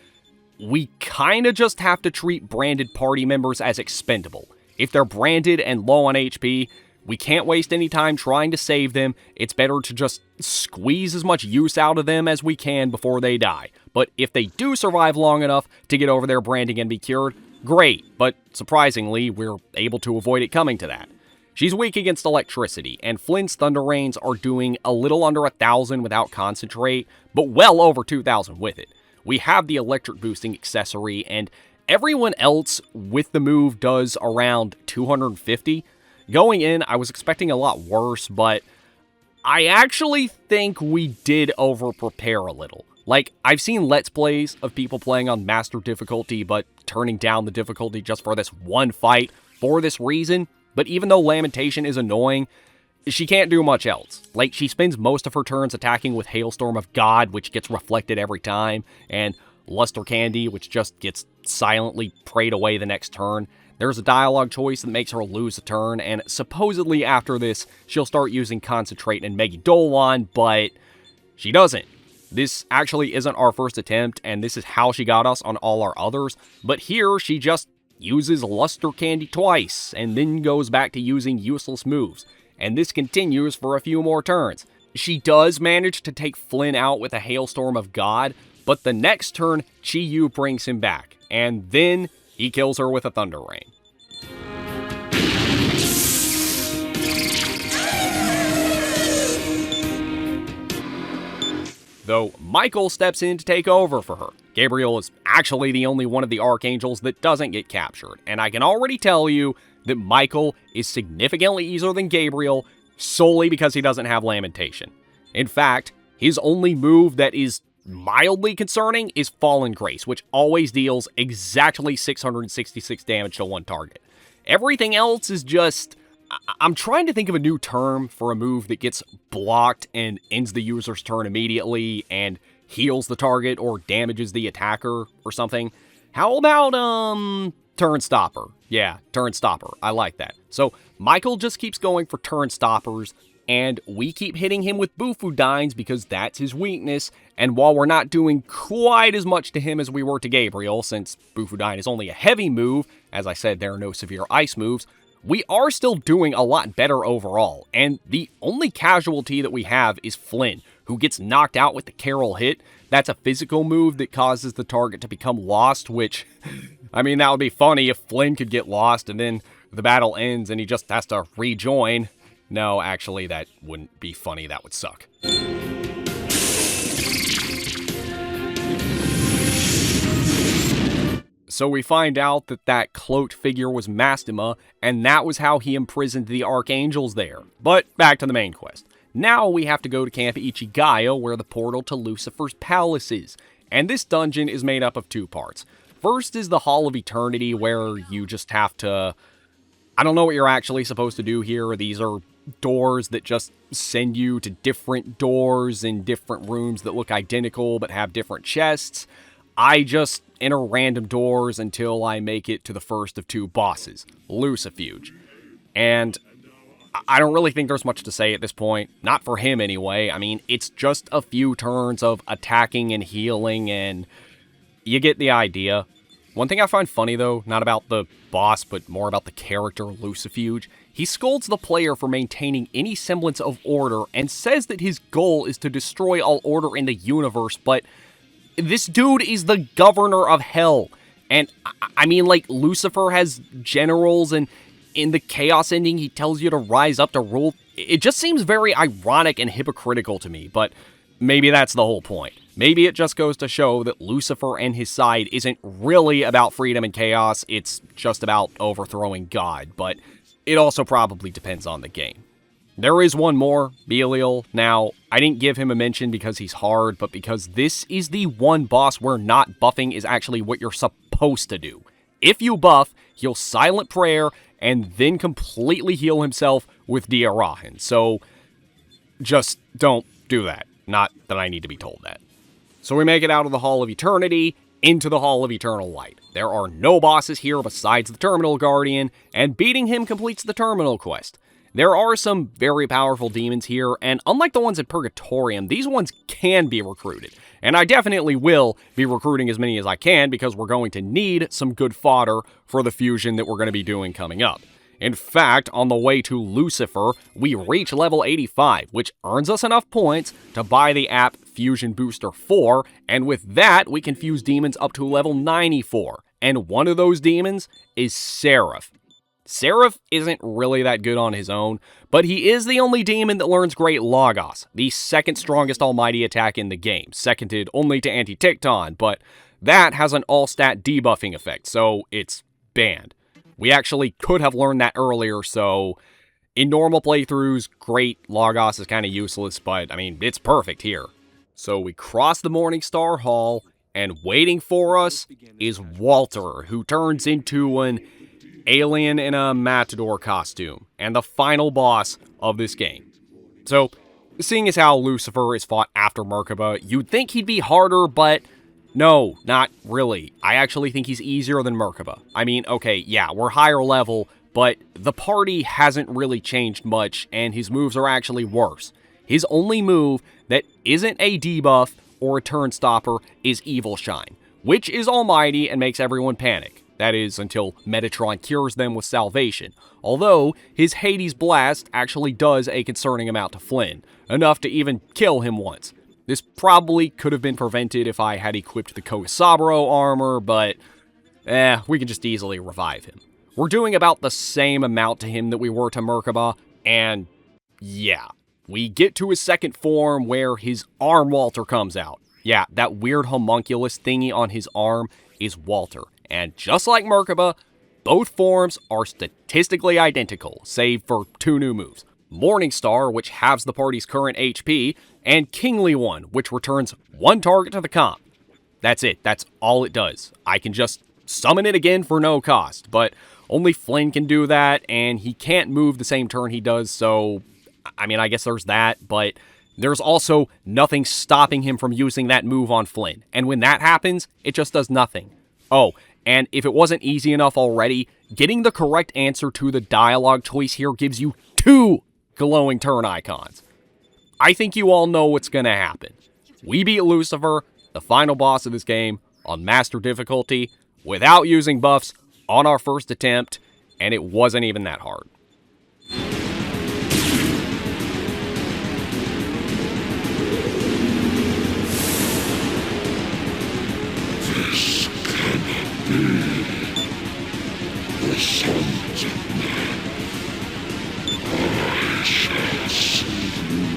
we kinda just have to treat branded party members as expendable. If they're branded and low on HP, we can't waste any time trying to save them. It's better to just squeeze as much use out of them as we can before they die. But if they do survive long enough to get over their branding and be cured, great. But surprisingly, we're able to avoid it coming to that. She's weak against electricity, and Flynn's Thunder Rains are doing a little under 1,000 without Concentrate, but well over 2,000 with it. We have the electric boosting accessory, and everyone else with the move does around 250. Going in, I was expecting a lot worse, but I actually think we did over-prepare a little. Like, I've seen Let's Plays of people playing on Master difficulty, but turning down the difficulty just for this one fight for this reason. But even though Lamentation is annoying, she can't do much else. Like, she spends most of her turns attacking with Hailstorm of God, which gets reflected every time, and Luster Candy, which just gets silently prayed away the next turn. There's a dialogue choice that makes her lose a turn, and supposedly after this, she'll start using Concentrate and Megidolon, but she doesn't. This actually isn't our first attempt, and this is how she got us on all our others, but here she just uses Luster Candy twice, and then goes back to using useless moves, and this continues for a few more turns. She does manage to take Flynn out with a Hailstorm of God, but the next turn, Chi-Yu brings him back, and then he kills her with a Thunder Rain. Though Michael steps in to take over for her. Gabriel is actually the only one of the Archangels that doesn't get captured, and I can already tell you that Michael is significantly easier than Gabriel solely because he doesn't have Lamentation. In fact, his only move that is mildly concerning is Fallen Grace, which always deals exactly 666 damage to one target. Everything else is just... I'm trying to think of a new term for a move that gets blocked and ends the user's turn immediately and heals the target or damages the attacker or something. How about, Turn Stopper? Yeah, Turn Stopper. I like that. So, Michael just keeps going for Turn Stoppers, and we keep hitting him with Bufudines because that's his weakness, and while we're not doing quite as much to him as we were to Gabriel, since Bufudine is only a heavy move, as I said, there are no severe ice moves, we are still doing a lot better overall, and the only casualty that we have is Flynn, who gets knocked out with the Carol hit. That's a physical move that causes the target to become lost, which, I mean, that would be funny if Flynn could get lost and then the battle ends and he just has to rejoin. No, actually, that wouldn't be funny. That would suck. So we find out that that cloaked figure was Mastema, and that was how he imprisoned the Archangels there. But back to the main quest. Now we have to go to Camp Ichigayo, where the portal to Lucifer's palace is. and this dungeon is made up of 2 parts. First is the Hall of Eternity, where you just have to... I don't know what you're actually supposed to do here. These are doors that just send you to different doors in different rooms that look identical but have different chests. I just enter random doors until I make it to the first of 2 bosses, Lucifer. And I don't really think there's much to say at this point. Not for him anyway. I mean, it's just a few turns of attacking and healing, and you get the idea. One thing I find funny, though, not about the boss, but more about the character, Lucifer, he scolds the player for maintaining any semblance of order and says that his goal is to destroy all order in the universe, but this dude is the governor of hell. And, I mean, like, Lucifer has generals, and in the Chaos ending, he tells you to rise up to rule. It just seems very ironic and hypocritical to me, but maybe that's the whole point. Maybe it just goes to show that Lucifer and his side isn't really about freedom and chaos, it's just about overthrowing God, but it also probably depends on the game. There is one more, Belial. Now, I didn't give him a mention because he's hard, but because this is the one boss where not buffing is actually what you're supposed to do. If you buff, he'll silent prayer and then completely heal himself with Diarahan, so just don't do that. Not that I need to be told that. So we make it out of the Hall of Eternity, into the Hall of Eternal Light. There are no bosses here besides the Terminal Guardian, and beating him completes the Terminal Quest. There are some very powerful demons here, and unlike the ones in Purgatorium, these ones can be recruited. And I definitely will be recruiting as many as I can, because we're going to need some good fodder for the fusion that we're going to be doing coming up. In fact, on the way to Lucifer, we reach level 85, which earns us enough points to buy the app Fusion Booster 4, and with that, we can fuse demons up to level 94, and one of those demons is Seraph. Seraph isn't really that good on his own, but he is the only demon that learns Great Logos, the second strongest almighty attack in the game, seconded only to Anti-Tecton, but that has an all-stat debuffing effect, so it's banned. We actually could have learned that earlier, so in normal playthroughs, Great Logos is kind of useless, but I mean, it's perfect here. So we cross the Morningstar Hall, and waiting for us is Walter, who turns into an alien in a matador costume, and the final boss of this game. So, seeing as how Lucifer is fought after Merkoba, you'd think he'd be harder, but no, not really. I actually think he's easier than Merkoba. I mean, okay, yeah, we're higher level, but the party hasn't really changed much, and his moves are actually worse. His only move that isn't a debuff or a turn stopper is Evil Shine, which is almighty and makes everyone panic. That is, until Metatron cures them with salvation. Although, his Hades Blast actually does a concerning amount to Flynn, enough to even kill him once. This probably could have been prevented if I had equipped the Kogasaburo armor, but we can just easily revive him. We're doing about the same amount to him that we were to Merkoba, and yeah. We get to his second form where his arm Walter comes out. Yeah, that weird homunculus thingy on his arm is Walter. And just like Merkoba, both forms are statistically identical, save for 2 new moves. Morningstar, which halves the party's current HP, and Kingly One, which returns 1 target to the comp. That's it, that's all it does. I can just summon it again for no cost, but only Flynn can do that, and he can't move the same turn he does, so I mean, I guess there's that, but there's also nothing stopping him from using that move on Flynn. And when that happens, it just does nothing. Oh, and if it wasn't easy enough already, getting the correct answer to the dialogue choice here gives you 2 glowing turn icons. I think you all know what's gonna happen. We beat Lucifer, the final boss of this game, on Master Difficulty, without using buffs on our first attempt, and it wasn't even that hard. The sons of men. I shall see you.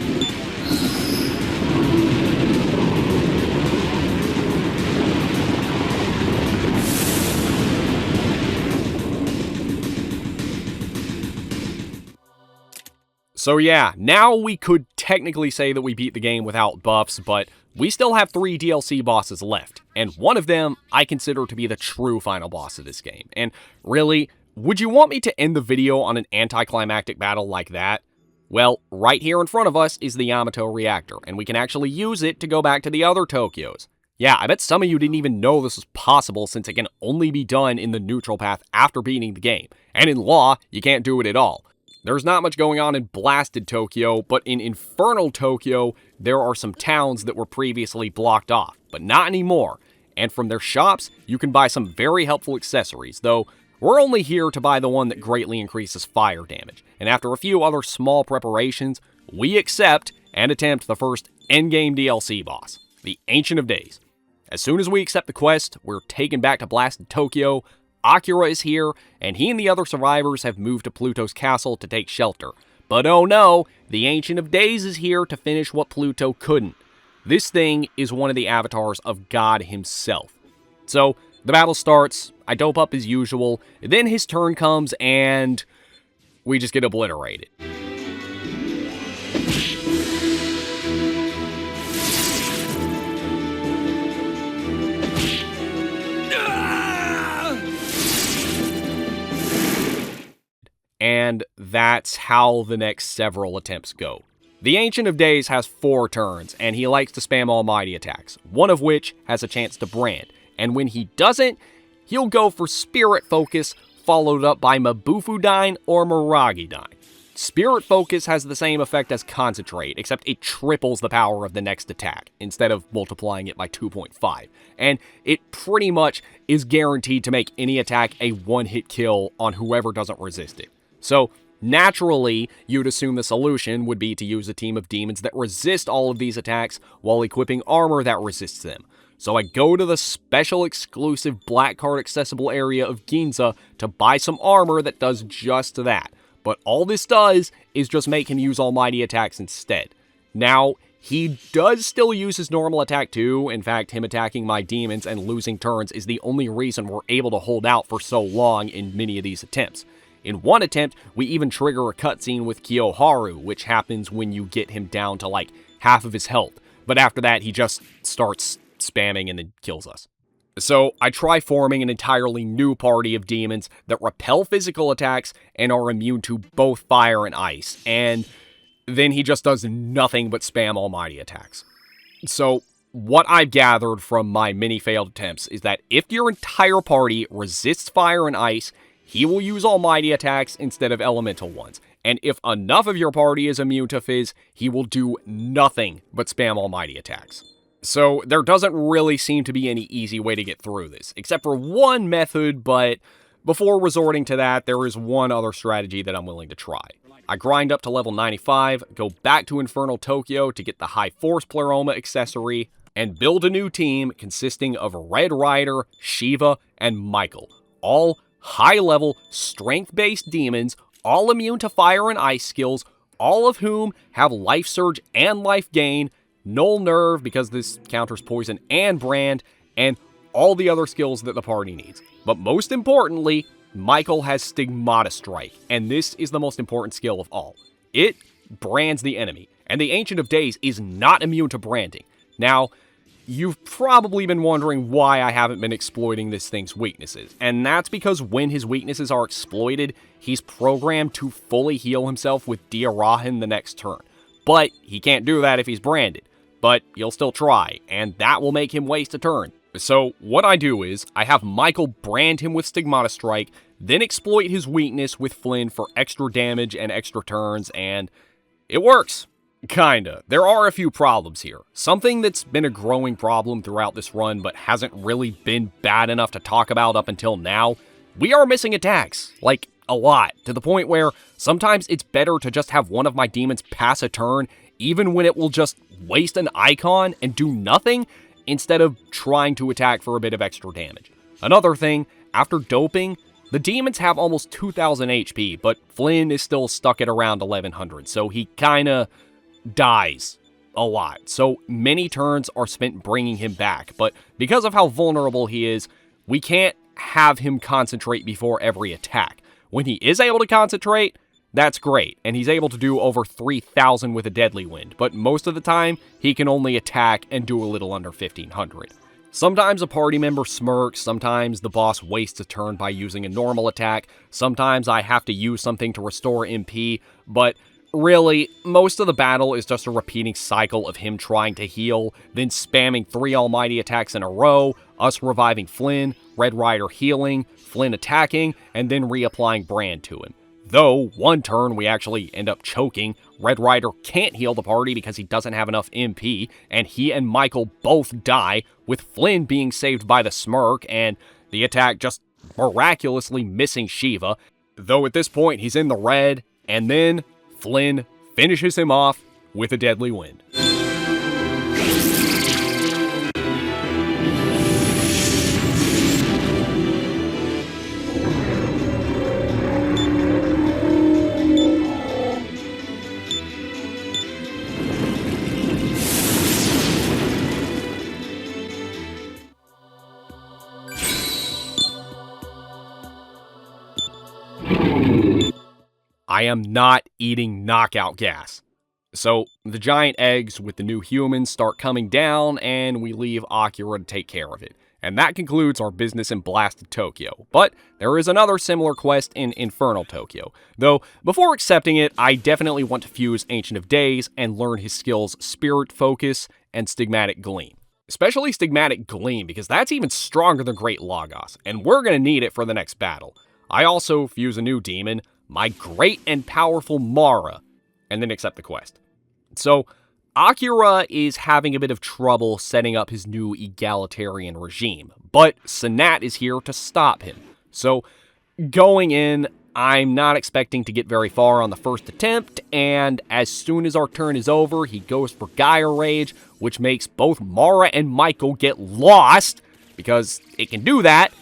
So yeah, now we could technically say that we beat the game without buffs, but we still have 3 DLC bosses left, and one of them I consider to be the true final boss of this game. And really, would you want me to end the video on an anticlimactic battle like that? Well, right here in front of us is the Yamato reactor, and we can actually use it to go back to the other Tokyos. Yeah, I bet some of you didn't even know this was possible since it can only be done in the neutral path after beating the game. And in law, you can't do it at all. There's not much going on in Blasted Tokyo, but in Infernal Tokyo, there are some towns that were previously blocked off, but not anymore. And from their shops, you can buy some very helpful accessories, though we're only here to buy the one that greatly increases fire damage. And after a few other small preparations, we accept and attempt the first endgame DLC boss, the Ancient of Days. As soon as we accept the quest, we're taken back to Blasted Tokyo. Akira is here, and he and the other survivors have moved to Pluto's castle to take shelter. But oh no, the Ancient of Days is here to finish what Pluto couldn't. This thing is one of the avatars of God himself. So, the battle starts, I dope up as usual, then his turn comes, and we just get obliterated. And that's how the next several attempts go. The Ancient of Days has 4 turns, and he likes to spam almighty attacks, one of which has a chance to brand. And when he doesn't, he'll go for Spirit Focus, followed up by Mabufudine or Miragidine. Spirit Focus has the same effect as Concentrate, except it triples the power of the next attack, instead of multiplying it by 2.5. And it pretty much is guaranteed to make any attack a one-hit kill on whoever doesn't resist it. So, naturally, you'd assume the solution would be to use a team of demons that resist all of these attacks while equipping armor that resists them. So I go to the special exclusive black card accessible area of Ginza to buy some armor that does just that. But all this does is just make him use almighty attacks instead. Now, he does still use his normal attack too. In fact, him attacking my demons and losing turns is the only reason we're able to hold out for so long in many of these attempts. In one attempt, we even trigger a cutscene with Kiyoharu, which happens when you get him down to like half of his health. But after that, he just starts spamming and then kills us. So I try forming an entirely new party of demons that repel physical attacks and are immune to both fire and ice, and then he just does nothing but spam almighty attacks. So what I've gathered from my many failed attempts is that if your entire party resists fire and ice, he will use almighty attacks instead of elemental ones. And if enough of your party is immune to fizz, he will do nothing but spam almighty attacks. So there doesn't really seem to be any easy way to get through this, except for one method, but before resorting to that, there is one other strategy that I'm willing to try. I grind up to level 95, go back to Infernal Tokyo to get the High Force Pleroma accessory, and build a new team consisting of Red Rider, Shiva, and Michael. All high-level, strength-based demons, all immune to fire and ice skills, all of whom have Life Surge and Life Gain, Null Nerve, because this counters poison and brand, and all the other skills that the party needs. But most importantly, Michael has Stigmata Strike, and this is the most important skill of all. It brands the enemy, and the Ancient of Days is not immune to branding. Now, you've probably been wondering why I haven't been exploiting this thing's weaknesses, and that's because when his weaknesses are exploited, he's programmed to fully heal himself with Diarahan the next turn. But he can't do that if he's branded. But he'll still try, and that will make him waste a turn. So what I do is, I have Michael brand him with Stigmata Strike, then exploit his weakness with Flynn for extra damage and extra turns, and it works. Kinda. There are a few problems here. Something that's been a growing problem throughout this run, but hasn't really been bad enough to talk about up until now. We are missing attacks. Like, a lot. To the point where sometimes it's better to just have one of my demons pass a turn, even when it will just waste an icon and do nothing, instead of trying to attack for a bit of extra damage. Another thing, after doping, the demons have almost 2,000 HP, but Flynn is still stuck at around 1,100, so he kinda dies a lot. So many turns are spent bringing him back, but because of how vulnerable he is, we can't have him concentrate before every attack. When he is able to concentrate, that's great, and he's able to do over 3,000 with a deadly wind, but most of the time, he can only attack and do a little under 1,500. Sometimes a party member smirks, sometimes the boss wastes a turn by using a normal attack, sometimes I have to use something to restore MP, but really, most of the battle is just a repeating cycle of him trying to heal, then spamming 3 almighty attacks in a row, us reviving Flynn, Red Rider healing, Flynn attacking, and then reapplying Brand to him. Though, one turn we actually end up choking, Red Rider can't heal the party because he doesn't have enough MP, and he and Michael both die, with Flynn being saved by the smirk, and the attack just miraculously missing Shiva, though at this point he's in the red, and then Flynn finishes him off with a deadly wind. I am not eating knockout gas. So, the giant eggs with the new humans start coming down, and we leave Akira to take care of it. And that concludes our business in Blasted Tokyo. But there is another similar quest in Infernal Tokyo. Though, before accepting it, I definitely want to fuse Ancient of Days and learn his skills Spirit Focus and Stigmatic Gleam. Especially Stigmatic Gleam, because that's even stronger than Great Logos, and we're going to need it for the next battle. I also fuse a new demon, my great and powerful Mara, and then accept the quest. So, Akira is having a bit of trouble setting up his new egalitarian regime, but Sanat is here to stop him. So, going in, I'm not expecting to get very far on the first attempt, and as soon as our turn is over, he goes for Gaia Rage, which makes both Mara and Michael get lost, because it can do that,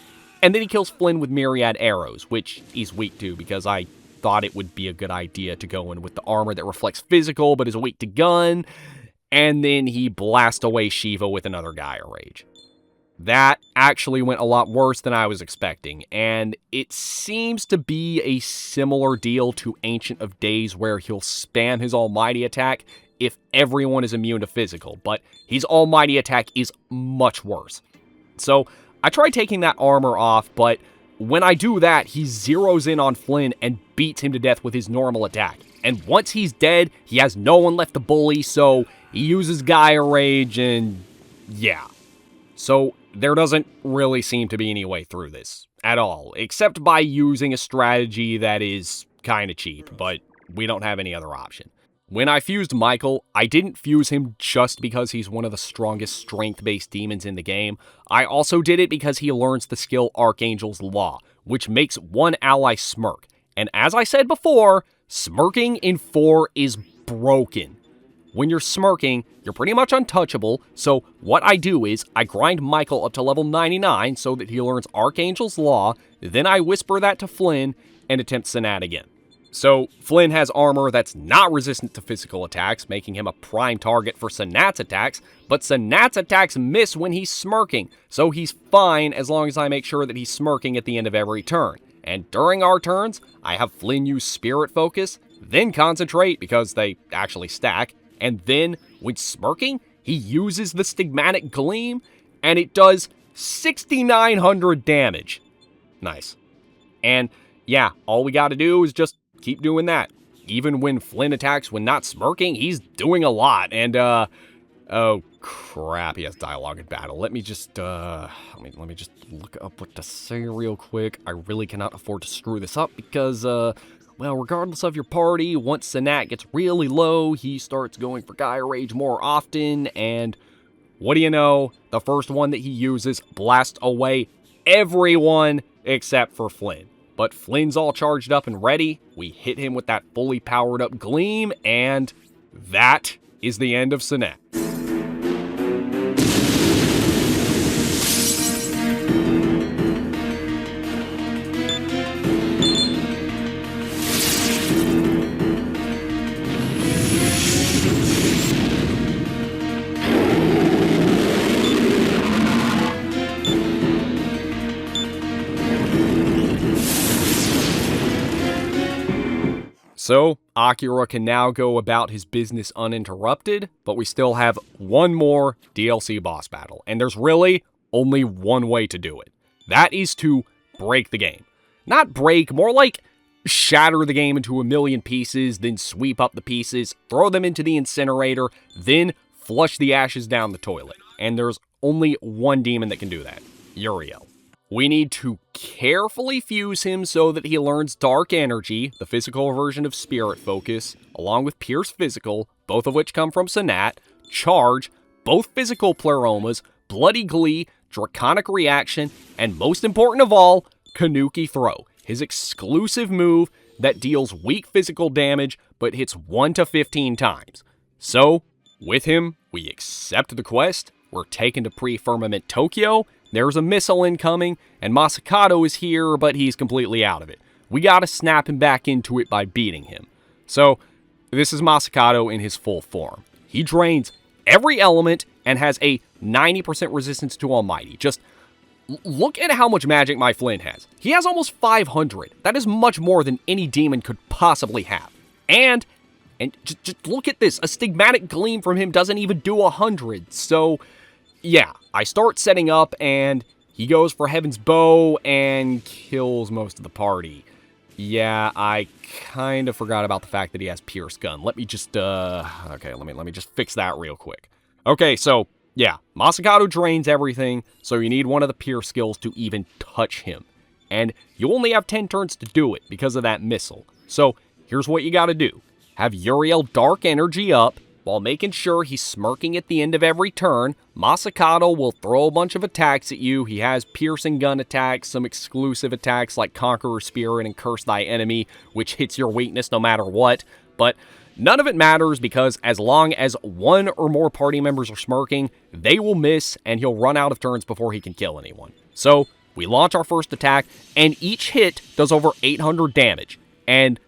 and then he kills Flynn with Myriad Arrows, which he's weak to because I thought it would be a good idea to go in with the armor that reflects physical but is weak to gun, and then he blasts away Shiva with another Gaia Rage. That actually went a lot worse than I was expecting, and it seems to be a similar deal to Ancient of Days where he'll spam his almighty attack if everyone is immune to physical, but his almighty attack is much worse. So, I tried taking that armor off, but when I do that, he zeroes in on Flynn and beats him to death with his normal attack. And once he's dead, he has no one left to bully, so he uses Gaia Rage and yeah. So there doesn't really seem to be any way through this at all, except by using a strategy that is kinda cheap, but we don't have any other option. When I fused Michael, I didn't fuse him just because he's one of the strongest strength-based demons in the game. I also did it because he learns the skill Archangel's Law, which makes one ally smirk. And as I said before, smirking in 4 is broken. When you're smirking, you're pretty much untouchable, so what I do is I grind Michael up to level 99 so that he learns Archangel's Law, then I whisper that to Flynn and attempt Sanat again. So, Flynn has armor that's not resistant to physical attacks, making him a prime target for Sanat's attacks, but Sanat's attacks miss when he's smirking, so he's fine as long as I make sure that he's smirking at the end of every turn. And during our turns, I have Flynn use Spirit Focus, then Concentrate because they actually stack, and then, when smirking, he uses the Stigmatic Gleam, and it does 6,900 damage. Nice. And yeah, all we gotta do is just keep doing that. Even when Flynn attacks when not smirking, he's doing a lot. And, oh crap, he has dialogue in battle. Let me just let me just look up what to say real quick. I really cannot afford to screw this up because, well, regardless of your party, once Sanat gets really low, he starts going for Gaia Rage more often, and what do you know? The first one that he uses blasts away everyone except for Flynn. But Flynn's all charged up and ready, we hit him with that fully powered up Gleam, and that is the end of Sanat. So, Akira can now go about his business uninterrupted, but we still have one more DLC boss battle, and there's really only one way to do it. That is to break the game. Not break, more like shatter the game into a million pieces, then sweep up the pieces, throw them into the incinerator, then flush the ashes down the toilet. And there's only one demon that can do that, Uriel. We need to carefully fuse him so that he learns Dark Energy, the physical version of Spirit Focus, along with Pierce Physical, both of which come from Sanat, Charge, both physical Pleromas, Bloody Glee, Draconic Reaction, and most important of all, Kanuki Throw, his exclusive move that deals weak physical damage but hits 1 to 15 times. So, with him, we accept the quest, we're taken to Pre-Firmament Tokyo, there's a missile incoming, and Masakado is here, but he's completely out of it. We gotta snap him back into it by beating him. So, this is Masakado in his full form. He drains every element and has a 90% resistance to Almighty. Just look at how much magic my Flynn has. He has almost 500. That is much more than any demon could possibly have. And just look at this. A Stigmatic Gleam from him doesn't even do 100. So, yeah, I start setting up, and he goes for Heaven's Bow and kills most of the party. Yeah, I kind of forgot about the fact that he has Pierce Gun. Let me just, okay, let me just fix that real quick. Okay, so, yeah, Masakado drains everything, so you need one of the Pierce skills to even touch him. And you only have 10 turns to do it because of that missile. So, here's what you gotta do. Have Uriel Dark Energy up, while making sure he's smirking at the end of every turn. Masakado will throw a bunch of attacks at you. He has piercing gun attacks, some exclusive attacks like Conqueror Spirit and Curse Thy Enemy, which hits your weakness no matter what. But none of it matters because as long as one or more party members are smirking, they will miss and he'll run out of turns before he can kill anyone. So we launch our first attack and each hit does over 800 damage. And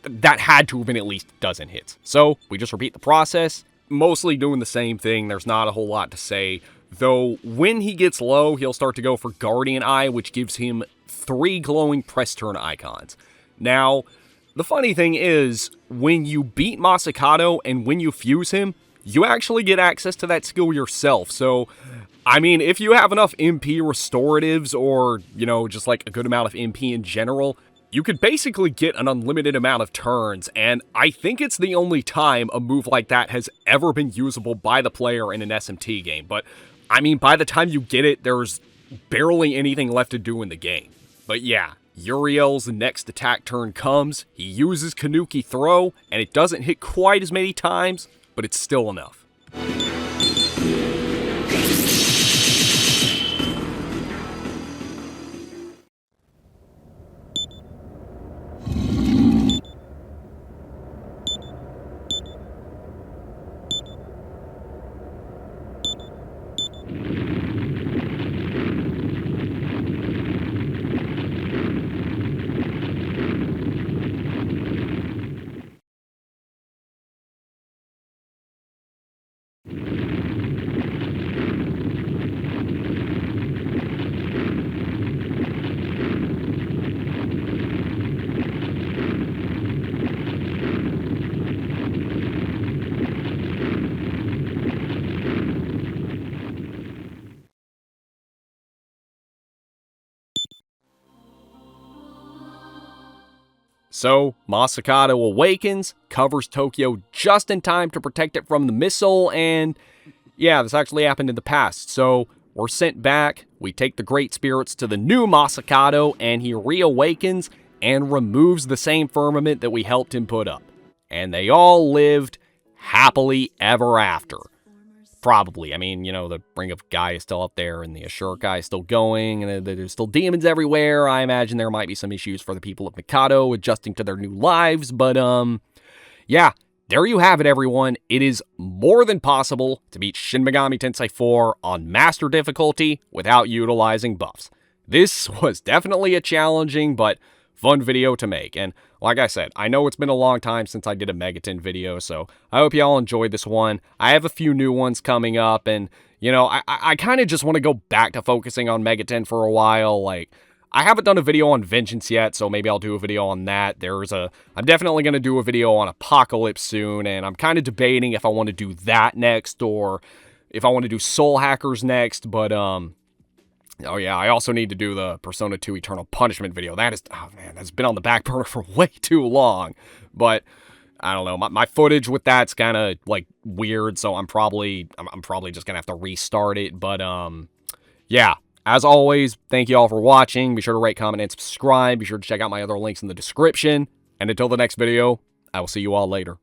that had to have been at least a dozen hits. So we just repeat the process, mostly doing the same thing. There's not a whole lot to say, though when he gets low, he'll start to go for Guardian Eye, which gives him 3 glowing press turn icons. Now, the funny thing is, when you beat Masakado and when you fuse him, you actually get access to that skill yourself. So, I mean, if you have enough MP restoratives or, just like a good amount of MP in general, you could basically get an unlimited amount of turns, and I think it's the only time a move like that has ever been usable by the player in an SMT game. But, I mean, by the time you get it, there's barely anything left to do in the game. But yeah, Uriel's next attack turn comes, he uses Kanuki Throw, and it doesn't hit quite as many times, but it's still enough. So, Masakado awakens, covers Tokyo just in time to protect it from the missile, and yeah, this actually happened in the past. So, we're sent back, we take the Great Spirits to the new Masakado, and he reawakens and removes the same firmament that we helped him put up. And they all lived happily ever after. Probably. I mean, the Ring of Guy is still up there, and the Ashur guy is still going, and there's still demons everywhere. I imagine there might be some issues for the people of Mikado adjusting to their new lives, but, yeah, there you have it, everyone. It is more than possible to beat Shin Megami Tensei IV on Master difficulty without utilizing buffs. This was definitely a challenging, but fun video to make, and like I said, I know it's been a long time since I did a Megaten video, so I hope y'all enjoyed this one. I have a few new ones coming up, and, I kind of just want to go back to focusing on Megaten for a while. Like, I haven't done a video on Vengeance yet, so maybe I'll do a video on that. I'm definitely going to do a video on Apocalypse soon, and I'm kind of debating if I want to do that next, or if I want to do Soul Hackers next, but, oh yeah, I also need to do the Persona 2 Eternal Punishment video. That is, oh man, that's been on the back burner for way too long, but I don't know, my footage with that's kind of, like, weird, so I'm probably just gonna have to restart it, but, yeah. As always, thank you all for watching. Be sure to rate, comment, and subscribe. Be sure to check out my other links in the description. And until the next video, I will see you all later.